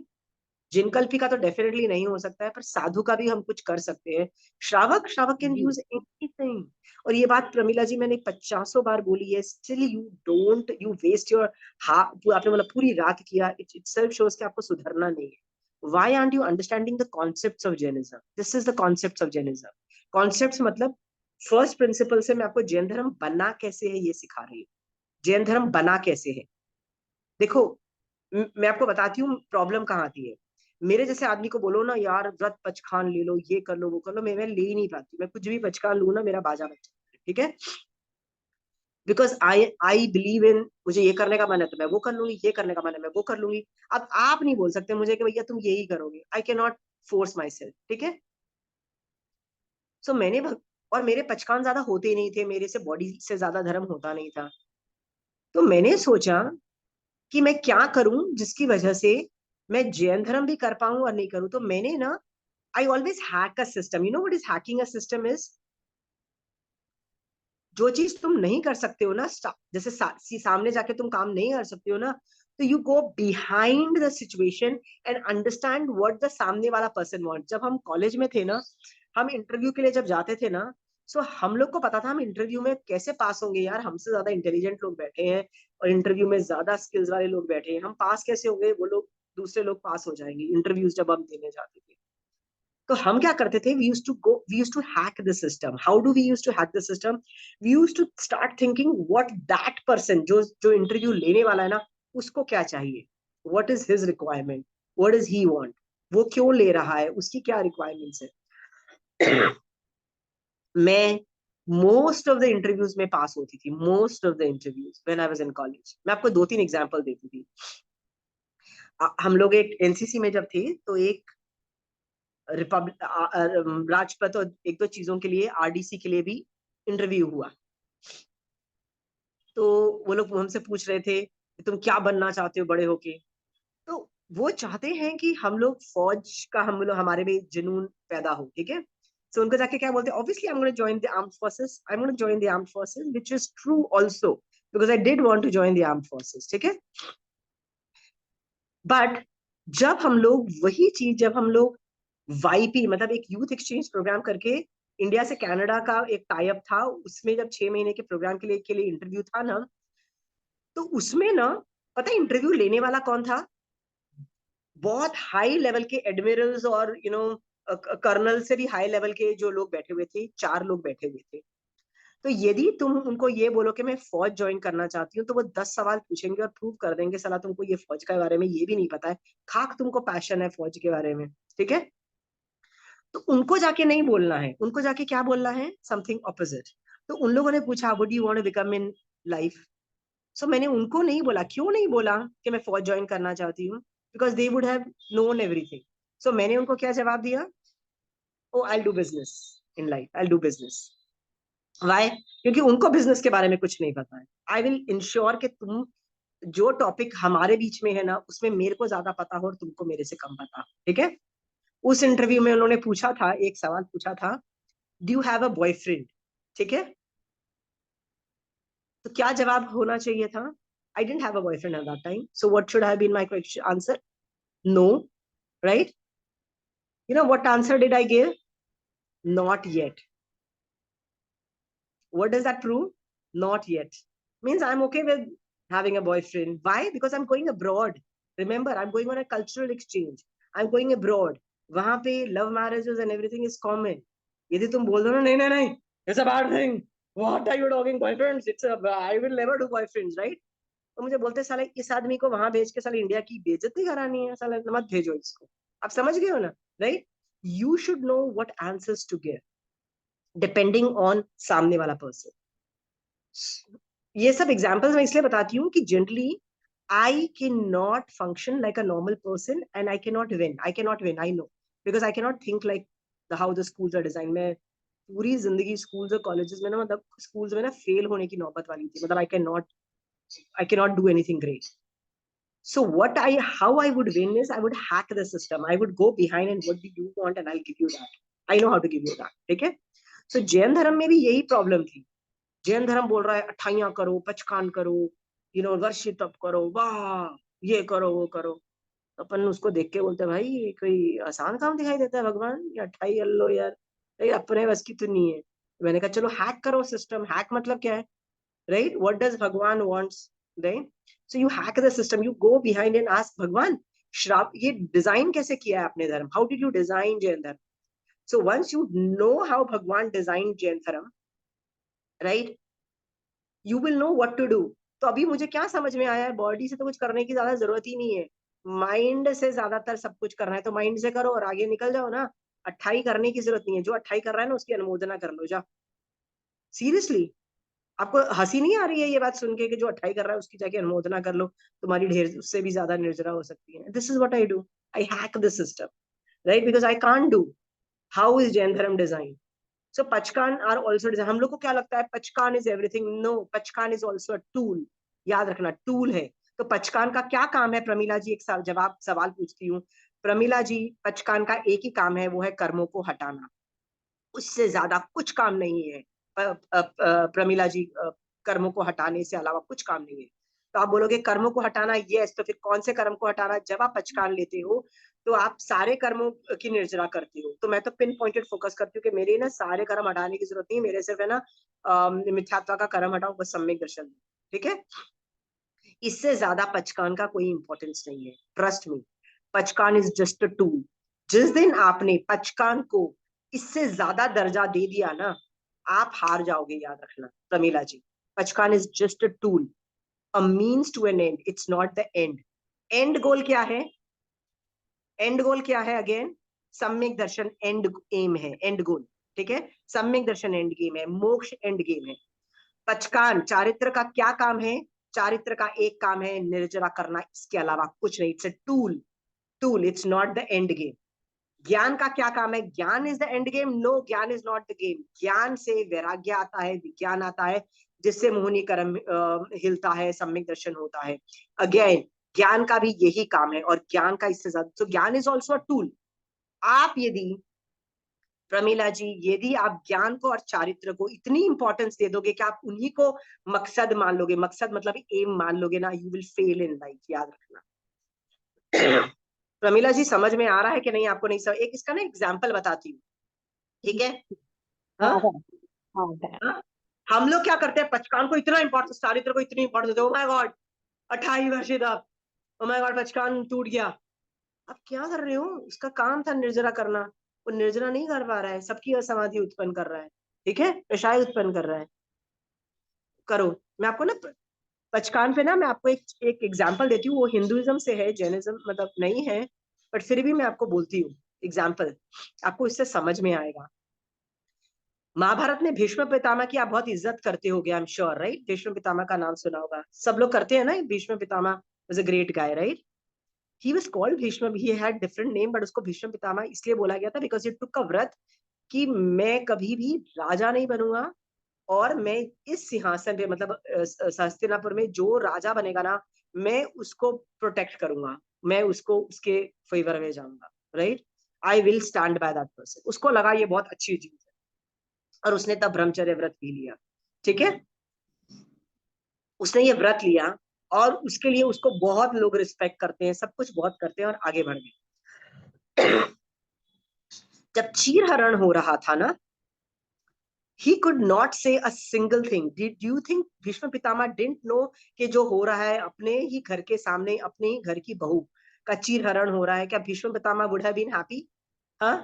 जिनकल्पी का तो डेफिनेटली नहीं हो सकता है, पर साधु का भी हम कुछ कर सकते हैं। श्रावक, श्रावक कैन जी यूज एनीथिंग। और ये बात प्रमिला जी मैंने 50 बार बोली है, still you don't, you waste your आपने मतलब पूरी रात किया, इट इटसेल्फ शोज कि आपको सुधरना नहीं है। Why aren't you understanding the concepts of Jainism? This is the concepts of Jainism. Concepts मतलब फर्स्ट प्रिंसिपल से मैं आपको जैन धर्म बना कैसे है ये सिखा रही हूँ। जैन धर्म बना कैसे है, देखो। मैं आपको बताती हूँ प्रॉब्लम कहाँ आती है। मेरे जैसे आदमी को बोलो ना यार व्रत पचखान ले लो, ये कर लो, वो कर लो, मैं ले ही नहीं पाती। मैं कुछ भी पचखान लू ना, मेरा बाजा बच जाता है, ठीक है। बिकॉज आई बिलीव इन, मुझे ये करने का मन है तो मैं वो कर लूंगी, ये करने का मन है मैं वो कर लूंगी। अब आप नहीं बोल सकते मुझे कि भैया तुम यही करोगे, आई can not force my self, ठीक है। सो और मेरे पचखान ज्यादा होते ही नहीं थे, मेरे से बॉडी से ज्यादा धर्म होता नहीं था। तो मैंने सोचा कि मैं क्या करूं जिसकी वजह से मैं जैन धर्म भी कर पाऊं और नहीं करूं। तो मैंने ना, I always hack a system. You know what is hacking a system is? जो चीज तुम नहीं कर सकते हो ना, जैसे सामने जाके तुम काम नहीं कर सकते हो ना, तो you go behind the situation and understand what the सामने वाला पर्सन वांट। जब हम कॉलेज में थे ना, हम इंटरव्यू के लिए जब जाते थे ना, सो हम लोग को पता था हम इंटरव्यू में कैसे पास होंगे। यार हमसे ज्यादा इंटेलिजेंट लोग बैठे हैं और इंटरव्यू में ज्यादा स्किल्स वाले लोग बैठे हैं, हम पास कैसे होंगे? वो लोग, दूसरे लोग पास हो जाएंगे इंटरव्यूज जब हम देने जाते थे। तो हम क्या करते थे? We used to hack the system. How do we used to hack the system? We used to start thinking what that person, जो जो इंटरव्यू लेने वाला है ना, उसको क्या चाहिए, what is his requirement, what is he want, वो क्यों ले रहा है, उसकी क्या रिक्वायरमेंट्स है। मैं मोस्ट ऑफ द इंटरव्यूज में पास होती थी, most of the interviews when I was in college. मैं आपको 2-3 एग्जांपल देती थी। हम लोग एक एनसीसी में जब थे तो एक रिपब्लिक राजपथ और एक दो चीजों के लिए, आरडीसी के लिए भी इंटरव्यू हुआ। तो वो लोग हमसे पूछ रहे थे कि तुम क्या बनना चाहते हो बड़े होके। तो वो चाहते हैं कि हम लोग फौज का, हम लोग, हमारे में जुनून पैदा हो, ठीक है। सो उनको जाके क्या बोलते हैं? Obviously I am gonna join the armed forces, I am gonna join the armed forces, which is true also, because I did want to join the armed forces, ठीक है। बट जब हम लोग वाईपी मतलब एक यूथ एक्सचेंज प्रोग्राम करके, India से Canada का एक टाई अप था, उसमें जब 6 महीने के प्रोग्राम के लिए इंटरव्यू था ना, तो उसमें ना, पता है इंटरव्यू लेने वाला कौन था? बहुत हाई लेवल के एडमिरल्स और कर्नल से भी हाई लेवल के जो लोग बैठे हुए थे, 4 लोग बैठे हुए थे। तो यदि तुम उनको ये बोलो कि मैं फौज ज्वाइन करना चाहती हूँ, तो वो 10 सवाल पूछेंगे और प्रूव कर देंगे साला तुमको ये फौज के बारे में ये भी नहीं पता है, खाक तुमको पैशन है फौज के बारे में, ठीक है। तो उनको जाके नहीं बोलना है, उनको जाके क्या बोलना है, समथिंग ऑपोजिट। तो उन लोगों ने पूछा would you want to become in life, so मैंने उनको नहीं बोला, क्यों नहीं बोला कि मैं फौज ज्वाइन करना चाहती हूँ, because they would have known everything. So मैंने उनको क्या जवाब दिया, oh I do business in life, I do business. Why? क्योंकि उनको बिजनेस के बारे में कुछ नहीं पता है। आई विल इंश्योर कि तुम जो टॉपिक हमारे बीच में है ना, उसमें मेरे को ज्यादा पता हो और तुमको मेरे से कम पता, ठीक है। उस इंटरव्यू में उन्होंने पूछा था, एक सवाल पूछा था, do you have a boyfriend, ठीक है। तो क्या जवाब होना चाहिए था, I didn't have a boyfriend at that time, so what should have been my question answer, no, right. You know what answer did I give, not yet. What does that prove? Not yet. Means I'm okay with having a boyfriend. Why? Because I'm going abroad. Remember, I'm going on a cultural exchange. I'm going abroad. वहां पे love marriages and everything is common. यदि तुम बोल दो ना, नहीं नहीं नहीं, it's a bad thing. What are you talking boyfriends? I will never do boyfriends, right? तो मुझे बोलते साले इस आदमी को वहां भेज के साले इंडिया की बेइज्जती करानी है, साले मत भेजो इसको। आप समझ गए हो ना, right? You should know what answers to give depending on सामने वाला person. ये सब एग्जाम्पल्स मैं इसलिए बताती हूँ कि generally I can not function like a normal person and I can not win, I know, because I can not think like how the schools are design. मैं पूरी जिंदगी स्कूल्स और कॉलेजेस में ना, मतलब स्कूल्स में ना फेल होने की नौबत वाली थी, मतलब आई can not do anything great. So how I would win is I would hack the system. I would go behind and what do you want and I'll give you that. I know how to give you that. ठीक है? So Jain धर्म में भी यही problem थी। जैन धर्म बोल रहा है अठाइयां करो, पचकान करो, वर्षित तप करो, वाह, ये करो वो करो। अपन उसको देख के बोलते भाई ये कोई आसान काम दिखाई देता है भगवान, ये अट्ठाई अल्लो यार, ये अपने बस की तो नहीं है। मैंने कहा चलो हैक करो सिस्टम। हैक मतलब क्या है, right? What does Bhagwan wants, right? So you hack the system, you go behind and ask Bhagwan, श्राप ये डिजाइन कैसे किया है आपने धर्म, how did you design Jain dharma? So once you know how Bhagwan design Jain dharma, right, you will know what to do. तो अभी मुझे क्या समझ में आया है, बॉडी से तो कुछ करने की ज्यादा जरूरत ही नहीं है, माइंड से ज्यादातर सब कुछ करना है, तो माइंड से करो और आगे निकल जाओ ना। अट्ठाई करने की जरूरत नहीं है, जो अट्ठाई कर रहा है ना उसकी अनुमोदना कर लो जा। सीरियसली, आपको हंसी नहीं आ रही है ये बात सुन के कि जो अट्ठाई कर रहा है उसकी जाके अनुमोदना कर लो, तुम्हारी ढेर उससे भी ज्यादा निर्जरा हो सकती है। This is what I do, I hack the system, right, because I can't do. How is Jain धर्म design? So Pachkan are also design. हम लोग को क्या लगता है Pachkan is everything? No, Pachkan is also a tool. याद रखना tool है। तो पचकान का क्या काम है, प्रमीला जी एक सवाल पूछती हूँ। प्रमीला जी, पचकान का एक ही काम है, वो है कर्मों को हटाना, उससे ज्यादा कुछ काम नहीं है। प्रमीला जी, कर्मों को हटाने से अलावा कुछ काम नहीं है। तो आप बोलोगे कर्मों को हटाना, यस, तो फिर कौन से कर्म को हटाना? जब आप पचकान लेते हो तो आप सारे कर्मों की निर्जरा करते हो। तो मैं तो पिन पॉइंटेड फोकस करती हूँ कि मेरे ना सारे कर्म हटाने की जरूरत नहीं है, मेरे सिर्फ है ना मिथ्यात्व का कर्म हटाओ, बस सम्यक दर्शन, ठीक है। इससे ज्यादा पचकान का कोई इंपॉर्टेंस नहीं है, ट्रस्ट मी। पचकान इज जस्ट अ टूल। जिस दिन आपने पचकान को इससे ज्यादा दर्जा दे दिया ना, आप हार जाओगे, याद रखना प्रमीला जी। पचकान is just a tool, a means to an end, it's not the end. End goal क्या है? एंड गोल क्या है? अगेन, सम्यक दर्शन एंड एम है, एंड गोल, ठीक है। सम्यक दर्शन एंड गेम है, मोक्ष एंड गेम है। पचकान चारित्र का क्या काम है? चारित्र का एक काम है निर्जरा करना, इसके अलावा कुछ नहीं। It's a tool, tool, it's not the end game. ज्ञान का क्या काम है? Gyan is the end game? No, gyan is not the game. ज्ञान से वैराग्य आता है, विज्ञान आता है, जिससे मोहिनी कर्म हिलता है, सम्यक दर्शन होता है। अगेन, ज्ञान का भी यही काम है, और ज्ञान का इससे ज्यादा, तो ज्ञान इज ऑल्सो अ टूल। आप यदि, प्रमीला जी, यदि आप ज्ञान को और चारित्र को इतनी इंपॉर्टेंस दे दोगे कि आप उन्हीं को मकसद मान लोगे, मकसद मतलब एम मान लोगे ना, you will fail in life, याद रखना। प्रमीला जी, समझ में आ रहा है कि नहीं आपको? नहीं समझ? एक इसका ना एग्जाम्पल बताती हूँ, ठीक है। हाँ, हाँ? हम लोग क्या करते हैं, पचकान को इतना इंपॉर्टेंस, चारित्र को इतनी इंपॉर्टेंस देते हैं, ओ माय गॉड 28 वर्ष था, ओ माय गॉड पचकान टूट गया। आप क्या कर रहे हो? उसका काम था निर्जरा करना, वो निर्जरा नहीं कर पा रहा है, सबकी असमाधि उत्पन्न कर रहा है, ठीक है, विषय उत्पन्न कर रहा है। करो। मैं आपको ना पचकान पे ना, मैं आपको एक एग्जांपल देती हूँ, वो हिंदुइज्म से है, जैनिज्म मतलब नहीं है, बट फिर भी मैं आपको बोलती हूँ, एग्जाम्पल, आपको इससे समझ में आएगा। महाभारत में भीष्म पितामह की आप बहुत इज्जत करते होगे, I am sure, right? Bhishma Pitamah का नाम सुना होगा, सब लोग करते हैं ना। Bhishma Pitamah was a great guy, right? He was called Bhishma, he had different name, but उसको भीष्म पितामह इसलिए बोला गया था बिकॉज ही टुक अ व्रत कि मैं कभी भी राजा नहीं बनूंगा, और मैं इस सिंहासन पे, मतलब हस्तिनापुर में जो राजा बनेगा ना, मैं उसको प्रोटेक्ट करूंगा, मैं उसको उसके फेवर में जाऊंगा, right? I will stand by that person. उसको लगा ये बहुत अच्छी चीज है, और उसने तब ब्रह्मचर्य व्रत भी लिया, ठीक है? उसने ये व्रत लिया, और उसके लिए उसको बहुत लोग रिस्पेक्ट करते हैं, सब कुछ बहुत करते हैं, और आगे बढ़ गए। जब चीर हरण हो रहा था ना, he could not say a single thing. Did you think Bhishma Pitamah didn't know कि जो हो रहा है अपने ही घर के सामने, अपने ही घर की बहू का चीर हरण हो रहा है? क्या Bhishma Pitamah would have been happy? हाँ,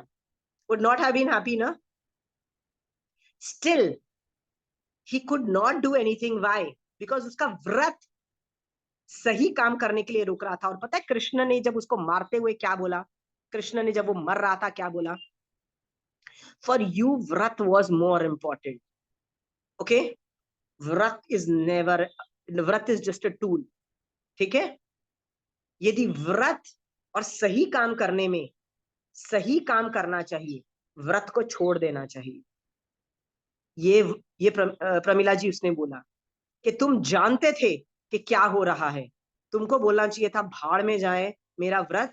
would not have been happy ना? Still he could not do anything. Why? Because उसका व्रत सही काम करने के लिए रुक रहा था। और पता है कृष्ण ने जब उसको मारते हुए क्या बोला? कृष्ण ने जब वो मर रहा था क्या बोला? फॉर यू व्रत वॉज मोर इंपॉर्टेंट, ओके? व्रत इज नेवर, व्रत इज जस्ट अ टूल, ठीक है? यदि व्रत और सही काम करने में, सही काम करना चाहिए, व्रत को छोड़ देना चाहिए। ये प्रमिला जी उसने बोला कि तुम जानते थे कि क्या हो रहा है, तुमको बोलना चाहिए था भाड़ में जाए मेरा व्रत,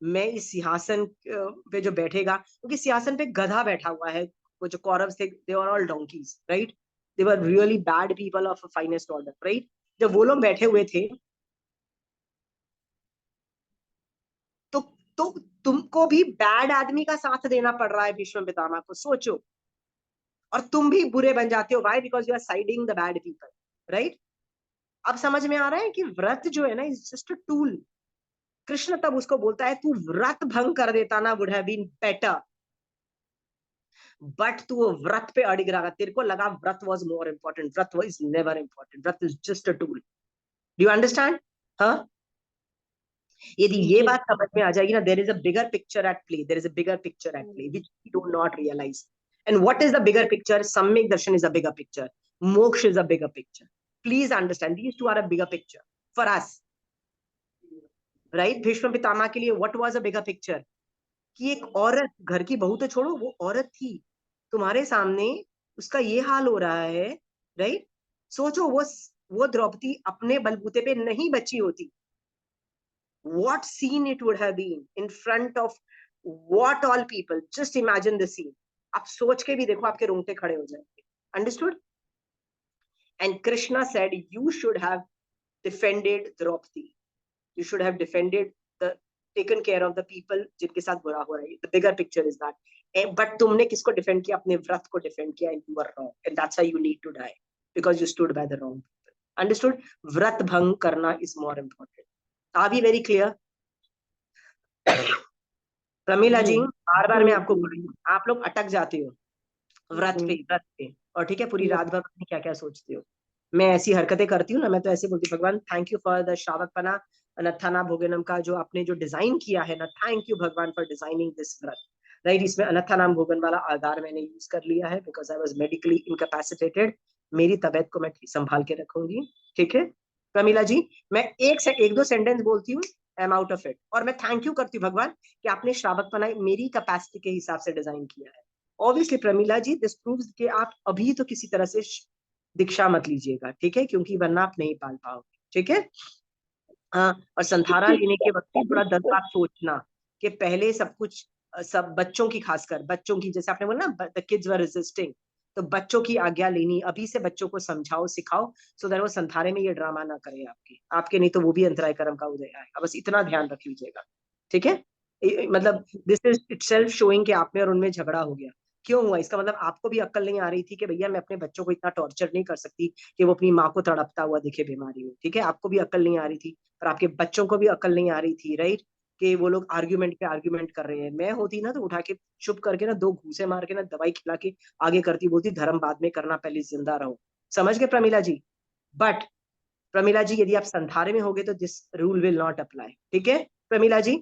मैं इस सिंहासन पे जो बैठेगा, क्योंकि सिंहासन पे गधा बैठा हुआ है। वो जो कौरव थे, they were all donkeys, right? They were really bad people of finest order, right? जब वो लोग बैठे हुए थे, तो तो तुमको भी बैड आदमी का साथ देना पड़ रहा है भीष्म पितामह को, सोचो। और तुम भी बुरे बन जाते हो, why? Because you are siding the bad people, right? अब समझ में आ रहा है कि व्रत जो है ना, is just a tool. Krishna तब उसको बोलता है तू व्रत भंग कर देता ना, would have been better, but तू वो व्रत पे अड़िग रहा, तेरे को लगा व्रत वाज मोर इंपॉर्टेंट। व्रत वाज नेवर इंपॉर्टेंट, व्रत is just a tool. Do you understand? हाँ, यदि ये जी बात समझ में आ जाएगी ना, there is a bigger picture at play, there is a bigger picture at play which we do not realise. And what is the bigger picture? सम्यक दर्शन is a bigger picture, moksha is a bigger picture. Please understand, these two are a bigger picture for us, right? Bhishma Pitamah के लिए what was a bigger picture? कि एक औरत, घर की बहू तो छोड़ो, वो औरत थी तुम्हारे सामने, उसका ये हाल हो रहा है, राइट? सोचो वो द्रौपदी अपने बलबूते पे नहीं बची होती, what scene it would have been in front of what all people, just imagine the scene. आप सोच के भी देखो, आपके रोंगटे खड़े हो जाएंगे। Understood? And Krishna said you should have defended Draupadi, you should have defended the, taken care of the people जिनके साथ बुरा हो रहा है। The bigger picture is that. But तुमने किसको डिफेंड किया? अपने व्रत को डिफेंड किया, and you were wrong, and that's why you need to die, because you stood by the wrong people. Understood? व्रत भंग करना is more important. Are we very clear? Pramila जी, जी बार बार मैं आपको जी बोल रही हूँ, आप लोग अटक जाते हो व्रत पे, और ठीक है, पूरी जी रात भर क्या क्या सोचते हो। मैं ऐसी हरकतें करती हूँ ना, मैं तो ऐसे बोलती हूँ, भगवान थैंक यू फॉर द श्रावकपना अनत्थाना भोजनम का जो आपने जो डिजाइन किया है ना, थैंक यू भगवान फॉर डिजाइनिंग दिस व्रत, राइट? इसमें अनत्थानाम भोजन वाला आधार मैंने यूज कर लिया है, because I was medically incapacitated. मेरी तबियत को मैं संभाल के रखूंगी, ठीक है? प्रमिला जी, मैं एक दो सेंटेंस बोलती हूँ, I am out of it, और मैं थैंक यू करती हूँ भगवान कि आपने श्रावकपना मेरी कैपेसिटी के हिसाब से डिजाइन किया है। Obviously Pramila ji, this proves कि आप अभी तो किसी तरह से दीक्षा मत लीजिएगा, ठीक है? क्योंकि वरना आप नहीं पाल पाओगे, ठीक है? हाँ, और संथारा लेने के वक्त भी थोड़ा 10 बार सोचना कि पहले सब कुछ, सब बच्चों की, खासकर बच्चों की, जैसे आपने बोला ना द किड्स वर रेजिस्टिंग, तो बच्चों की आज्ञा लेनी, अभी से बच्चों को समझाओ सिखाओ, सो दैट वो संथारे में ये ड्रामा ना करे आपके नहीं तो वो भी अंतराय कर्म का उदय आएगा। बस इतना ध्यान रख लीजिएगा, ठीक है? मतलब दिस इज इटसेल्फ शोइंग कि आप में और उनमें झगड़ा हो गया। क्यों हुआ? इसका मतलब आपको भी अक्ल नहीं आ रही थी कि भैया मैं अपने बच्चों को इतना टॉर्चर नहीं कर सकती कि वो अपनी माँ को तड़पता हुआ दिखे बीमारी में, ठीक है? आपको भी अक्ल नहीं आ रही थी, और आपके बच्चों को भी अकल नहीं आ रही थी, राइट? कि वो लोग आर्ग्यूमेंट पे आर्ग्यूमेंट कर रहे हैं। मैं होती ना तो उठा के चुप करके ना 2 घूसे मार के ना दवाई खिला के आगे करती, बोलती धर्म बाद में करना, पहले जिंदा रहो। समझ गए प्रमिला जी? बट प्रमिला जी, यदि आप संथारे में होगे तो this rule will not apply, ठीक है प्रमिला जी?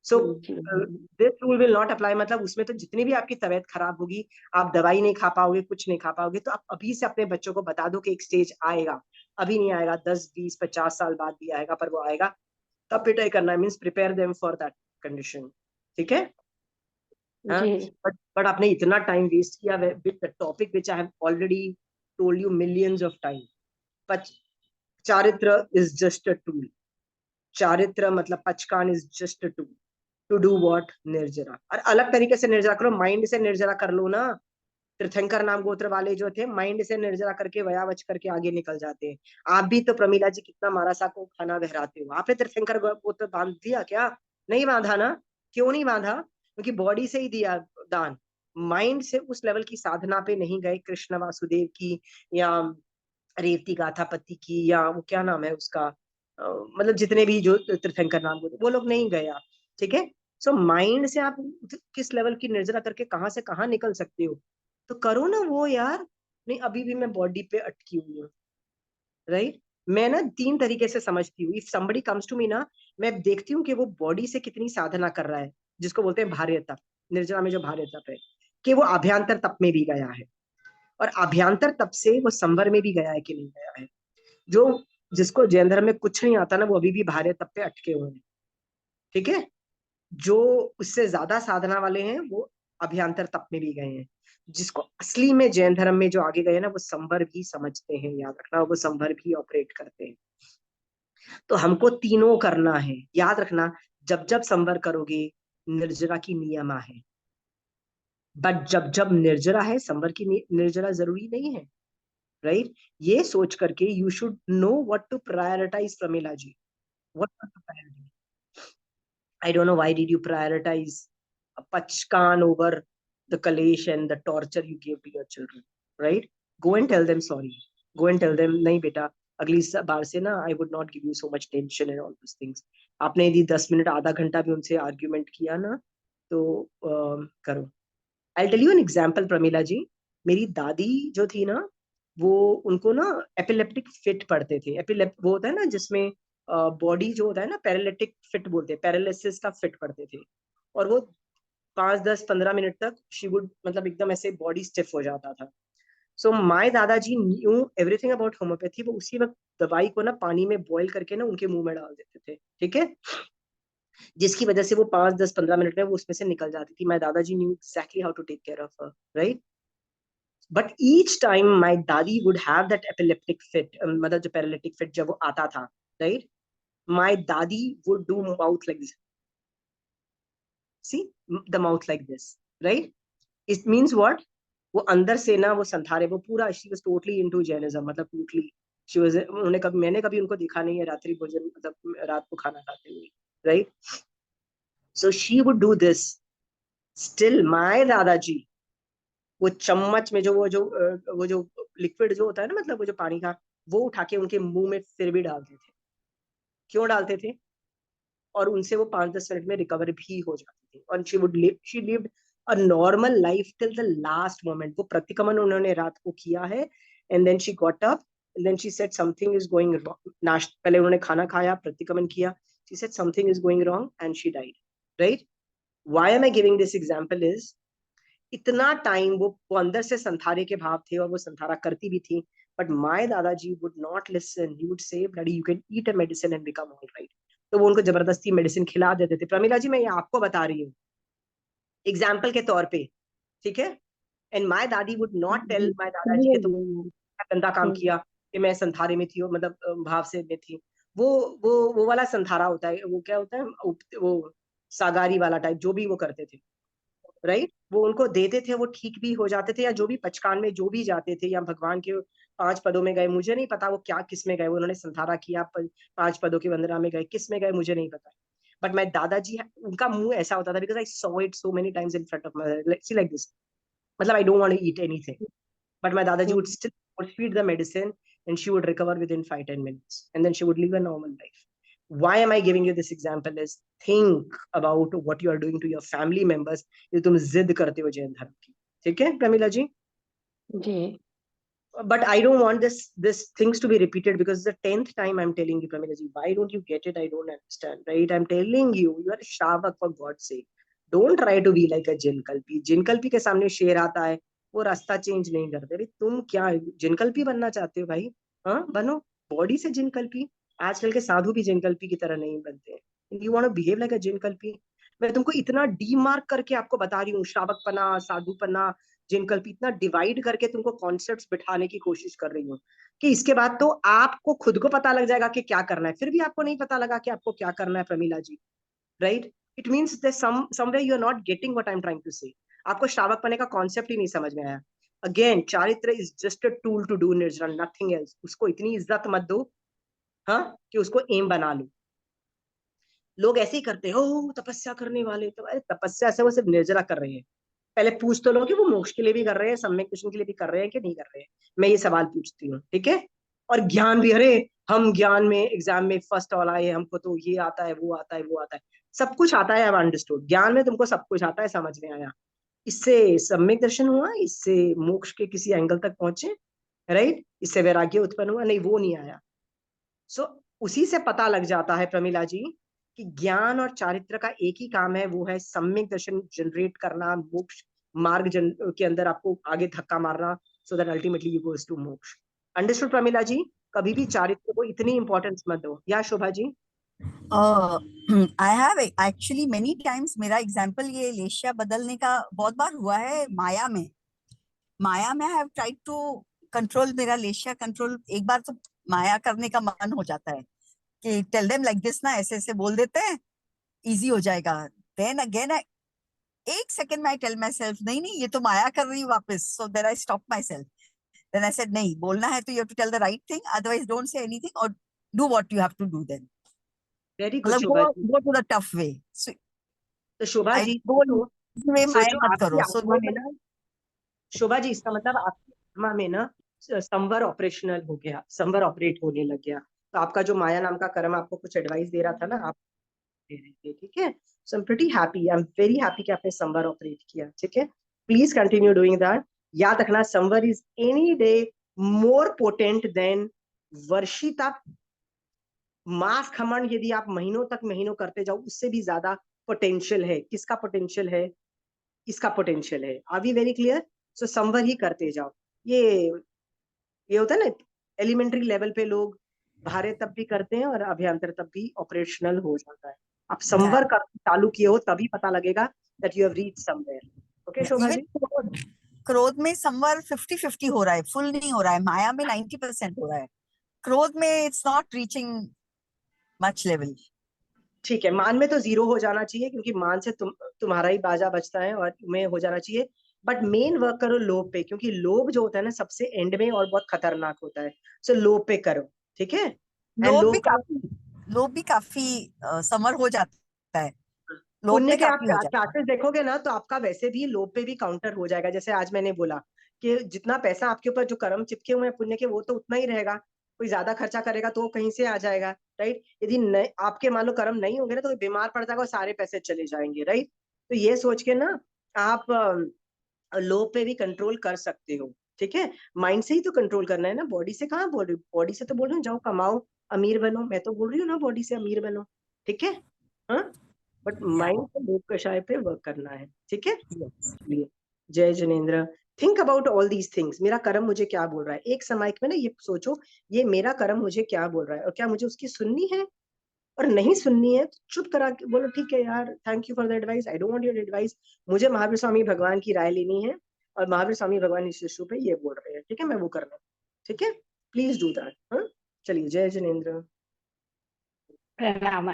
सो जी this rule will not apply, मतलब उसमें तो जितनी भी आपकी तबीयत खराब होगी, आप दवाई नहीं खा पाओगे, कुछ नहीं खा पाओगे, तो आप अभी से अपने बच्चों को बता दो कि एक स्टेज आएगा, अभी नहीं आएगा, 10 20 50 साल बाद भी आएगा, पर वो आएगा, तब पिटाई करना, means prepare them for that condition, ठीक है। हाँ, जी बट आपने इतना टाइम वेस्ट किया with the topic which I have already told you millions of time. चारित्र इज जस्ट अ टूल, चारित्र मतलब पचकान is just a tool to do what, निर्जरा। और अलग तरीके से निर्जरा करो, माइंड से निर्जरा कर लो ना। तीर्थंकर नाम गोत्र वाले जो थे, माइंड से निर्जरा करके वयावच करके आगे निकल जाते हैं। आप भी तो प्रमीला जी कितना मारासा को खाना बहराते हो, आपने तीर्थंकर गोत्र बांध दिया क्या? नहीं बांधा ना। क्यों नहीं बांधा? क्योंकि बॉडी से ही दिया दान, माइंड से उस लेवल की साधना पे नहीं गए, कृष्ण वासुदेव की या रेवती गाथापति की, या वो क्या नाम है उसका, मतलब जितने भी जो तीर्थंकर नाम वो लोग नहीं गए आप, ठीक है। सो माइंड से आप किस लेवल की निर्जरा करके कहाँ से कहाँ निकल सकते हो, तो करो ना वो यार। नहीं अभी भी मैं बॉडी पे अटकी हुई हूँ, राइट। मैं ना 3 तरीके से समझती हूँ, if somebody comes to me ना, मैं देखती हूँ कि वो बॉडी से कितनी साधना कर रहा है, जिसको बोलते हैं भार्य तप, निर्जरा में जो भार्य तप है, कि वो अभ्यांतर तप में भी गया है, और अभ्यांतर तप से वो संवर में भी गया है कि नहीं गया है। जो जिसको जैन धर्म में कुछ नहीं आता ना, वो अभी भी भार्य तप पे अटके हुए हैं, ठीक है। जो उससे ज्यादा साधना वाले हैं वो अभ्यांतर तप में भी गए हैं। जिसको असली में जैन धर्म में जो आगे गए ना, वो संवर भी समझते हैं, याद रखना, वो संवर भी ऑपरेट करते हैं। तो हमको तीनों करना है, याद रखना। जब जब संवर करोगे, निर्जरा की नियमा है, बट जब जब निर्जरा है, संवर की निर्जरा जरूरी नहीं है, राइट। ये सोच करके you should know what to prioritise, Pramila ji, what to prioritise. I don't know why did you prioritize a pachkan over the kalesh and the torture you gave to your children, right? Go and tell them sorry. Go and tell them, नहीं बेटा, अगली बार से ना, I would not give you so much tension and all those things. आपने यदि 10 minute आधा घंटा भी उनसे आर्ग्यूमेंट किया ना, तो करो। I'll tell you an example, Pramila जी। मेरी दादी जो थी ना, वो उनको ना एपिलेप्टिक फिट पड़ते थे। वो होता है ना जिसमें बॉडी जो होता है ना, पैरालिटिक फिट बोलते हैं, पैरालिसिस का फिट पड़ते थे। और वो 5 10 15 मिनट तक शी वुड, मतलब एकदम ऐसे बॉडी स्टिफ हो जाता था। So my dadaji new everything about homeopathy. वो उसी वक्त दवाई को ना पानी में बॉईल करके ना उनके मुंह में डाल देते थे, ठीक है, जिसकी वजह से वो 5 10 15 मिनट में वो उसमें से निकल जाती थी। My dadaji knew exactly how to take care of her, right. But each time my dadi would have that epileptic fit, मतलब जो पैरालिटिक फिट जब वो आता था, right, my daddy would do mouth like this. See the mouth like this, right? It means what? वो अंदर से ना वो संथारे, वो पूरा she was totally into Jainism, मतलब totally she was, मैंने कभी उनको देखा नहीं है रात्रि भोजन, मतलब रात को खाना खाते हुए, right? So she would do this. Still my दादाजी, वो चम्मच में जो वो जो लिक्विड जो होता है ना, मतलब वो जो पानी का, वो उठा के उनके मुंह में फिर भी डालते थे। क्यों डालते थे? और उनसे वो 5 10 मिनट में रिकवर भी हो जाती थी। और she lived a normal life till the last moment. वो प्रतिक्रमण उन्होंने रात को किया है, and then she got up, and then she said something is going wrong. पहले उन्होंने खाना खाया, प्रतिक्रमण किया, she said something is going wrong and she died, right. Why am I giving this example is, इतना टाइम वो अंदर से संथारे के भाव थे, और वो संथारा करती भी थी, बट माय दादाजी would not listen. He would say bloody you can eat a medicine and become all right. तो वो उनको जबरदस्ती मेडिसिन खिला देते थे। प्रमिला जी मैं ये आपको बता रही हूँ एग्जाम्पल के तौर पे, ठीक है। And my dadi would not tell my दादाजी के तुम गंदा काम किया कि मैं संथारे में थी, मतलब भाव से में थी। वो वाला संथारा होता है, वो क्या होता है, वो सागारी वाला टाइप, जो भी वो करते थे, राइट। वो उनको देते थे, वो ठीक भी हो जाते थे, या जो भी पचकान में जो भी जाते थे, या भगवान के 5 पदों में गए, मुझे नहीं पता वो क्या किस में गए, वो उन्होंने संथारा किया 5 पदों की वंदना में गए, किस में गए मुझे नहीं पता। बट माय दादाजी, उनका मुंह ऐसा होता था, because I saw it so many times in front of my, like this, मतलब I don't want to eat anything, but my dadaji would still would feed the medicine, and she would recover within 5 10 minutes, and then she would live a normal life. Why am I giving you this example is, think about what you are doing to your family members, ये तुम जिद करते हो जैन धर्म की, ठीक है प्रमिला जी। जी But I don't want this things to be repeated because the 10th time I'm telling you, Pramila ji, why don't you get it? I don't understand, right? I'm telling you, you are a Shravak, for God's sake. Don't try to be like a जिनकल्पी. जिनकल्पी के सामने शेर आता है, वो रास्ता change नहीं करते. अरे तुम क्या जिनकल्पी बनना चाहते हो भाई? हाँ, बनो. बॉडी से जिनकल्पी. आजकल के साधु भी जिनकल्पी की तरह नहीं बनते हैं. You want to behave like a जिनकल्पी? मैं तुमको इतना डीमार्क करके आपको बता रही हूँ, श्रावकपना, साधुपना, जिनकल्पी, इतना डिवाइड करके तुमको कॉन्सेप्ट्स बिठाने की कोशिश कर रही हूँ कि इसके बाद तो आपको खुद को पता लग जाएगा कि क्या करना है. फिर भी आपको नहीं पता लगा कि आपको क्या करना है, Pramila ji, right? It means somewhere you are not getting what I am trying to say. आपको श्रावक पने का कॉन्सेप्ट ही नहीं समझ में आया. Again, charitra is just a tool to do निर्जन, नथिंग एल्स. उसको इतनी इज्जत मत दो, हाँ, कि उसको एम बना लो. लोग ऐसे ही करते हो, तपस्या करने वाले तो. अरे तपस्या से वो सिर्फ निर्जरा कर रहे हैं. पहले पूछ तो लो कि वो मोक्ष के लिए भी कर रहे हैं, सम्यक दर्शन के लिए भी कर रहे हैं कि नहीं कर रहे हैं. मैं ये सवाल पूछती हूँ, ठीक है? और ज्ञान भी, अरे हम ज्ञान में एग्जाम में फर्स्ट ऑल आए, हमको तो ये आता है, वो आता है, वो आता है, सब कुछ आता है. I understood. ज्ञान में तुमको सब कुछ आता है, समझ में आया. इससे सम्यक दर्शन हुआ? इससे मोक्ष के किसी एंगल तक पहुंचे, राइट? इससे वैराग्य उत्पन्न हुआ? नहीं, वो नहीं आया. सो उसी से पता लग जाता है, प्रमिला जी, कि ज्ञान और चारित्र का एक ही काम है, वो है सम्यक दर्शन जनरेट करना, मोक्ष मार्ग के अंदर आपको आगे धक्का मारना, so that ultimately you goes to moksha. Understood Pramila ji? कभी भी चारित्र को इतनी इंपॉर्टेंस मत दो. या Shobha ji? I have actually many times, मेरा एग्जाम्पल ये लेशिया बदलने का बहुत बार हुआ है. माया में I have tried to control मेरा लेशिया कंट्रोल. एक बार तो माया करने का मन हो जाता है कि टेल देम लाइक दिस ना, ऐसे ऐसे बोल देते हैं, इजी हो जाएगा. देन अगेन एक सेकंड में आई टेल माई सेल्फ, नहीं नहीं, ये तो माया कर रही हूँ वापस. So then I stop myself. Then I said, नहीं, बोलना है तो you have to tell the right thing, otherwise don't say anything और do what you have to do. Then very good मतलब Shobha ji. Go to the tough way. तो शोभा जी, वे माया सोचो मत आपकी करो. सो आत्मा में ना, शोभा जी, इसका मतलब आपकी आत्मा में ना संवर ऑपरेशनल हो गया, संवर ऑपरेट होने लग गया. तो आपका जो माया नाम का कर्म आपको कुछ एडवाइस दे रहा था ना, आप दे रहे थे, ठीक है? So I am pretty happy, I am very happy कि आपने संवर ऑपरेट किया, ठीक है? Please continue doing that. याद रखना, संवर is any day more potent than वर्षिता. मास खमन यदि आप महीनों करते जाओ, उससे भी ज्यादा पोटेंशियल है. किसका पोटेंशियल है? इसका पोटेंशियल है. Are we very clear? So संवर ही करते जाओ. ये होता है ना, एलिमेंट्री लेवल पे लोग भारे तब भी करते हैं और अभ्यंतर तब भी ऑपरेशनल हो जाता है. आप संवर कर चालू किए हो तभी पता लगेगा that you have reach somewhere. Okay Shobha ji? क्रोध में संवर 50-50 हो रहा है, फुल नहीं हो रहा है. माया में 90% हो रहा है. क्रोध में it's not reaching much level. ठीक है, मान में तो 0 हो जाना चाहिए, क्योंकि मान से तुम्हारा ही बाजा बचता है और तुम्हें हो जाना चाहिए. बट मेन वर्क करो लोभ पे, क्योंकि लोभ जो होता है ना सबसे एंड में और बहुत खतरनाक होता है. सो लोभ पे करो, ठीक है? लोभ भी काफी समर हो जाता है. लोभ पुण्य में के आप काफी हो जाता है. चार्जेस देखोगे ना, तो आपका वैसे भी लोभ पे भी काउंटर हो जाएगा. जैसे आज मैंने बोला कि जितना पैसा आपके ऊपर जो कर्म चिपके हुए हैं पुण्य के, वो तो उतना ही रहेगा. कोई ज्यादा खर्चा करेगा तो वो कहीं से आ जाएगा, राइट? यदि आपके मान लो कर्म नहीं होंगे ना, तो बीमार पड़ जाएगा और सारे पैसे चले जाएंगे, राइट? तो ये सोच के ना आप लोभ पे भी कंट्रोल कर सकते हो, ठीक है? माइंड से ही तो कंट्रोल करना है ना, बॉडी से कहाँ बोल रही हूँ. बॉडी से तो बोल रही हूँ जाओ कमाओ, अमीर बनो. मैं तो बोल रही हूँ ना बॉडी से अमीर बनो, ठीक है? हाँ, बट माइंड को लोभ कषाय पे वर्क करना है, ठीक है? इसलिए जय Jinendra. Think about all these things. मेरा कर्म मुझे क्या बोल रहा है? एक समय में ना ये सोचो, ये मेरा कर्म मुझे क्या बोल रहा है, और क्या मुझे उसकी सुननी है? और नहीं सुननी है तो चुप करा के बोलो, ठीक है यार, thank you for the advice, I don't want your advice. मुझे महावीर स्वामी भगवान की राय लेनी है, और महावीर स्वामी भगवान इस इशू पे ये बोल रहे हैं, ठीक है? मैं वो करना, ठीक है? Please do that. हाँ, चलिए, जय जिनेंद्र. प्रणाम.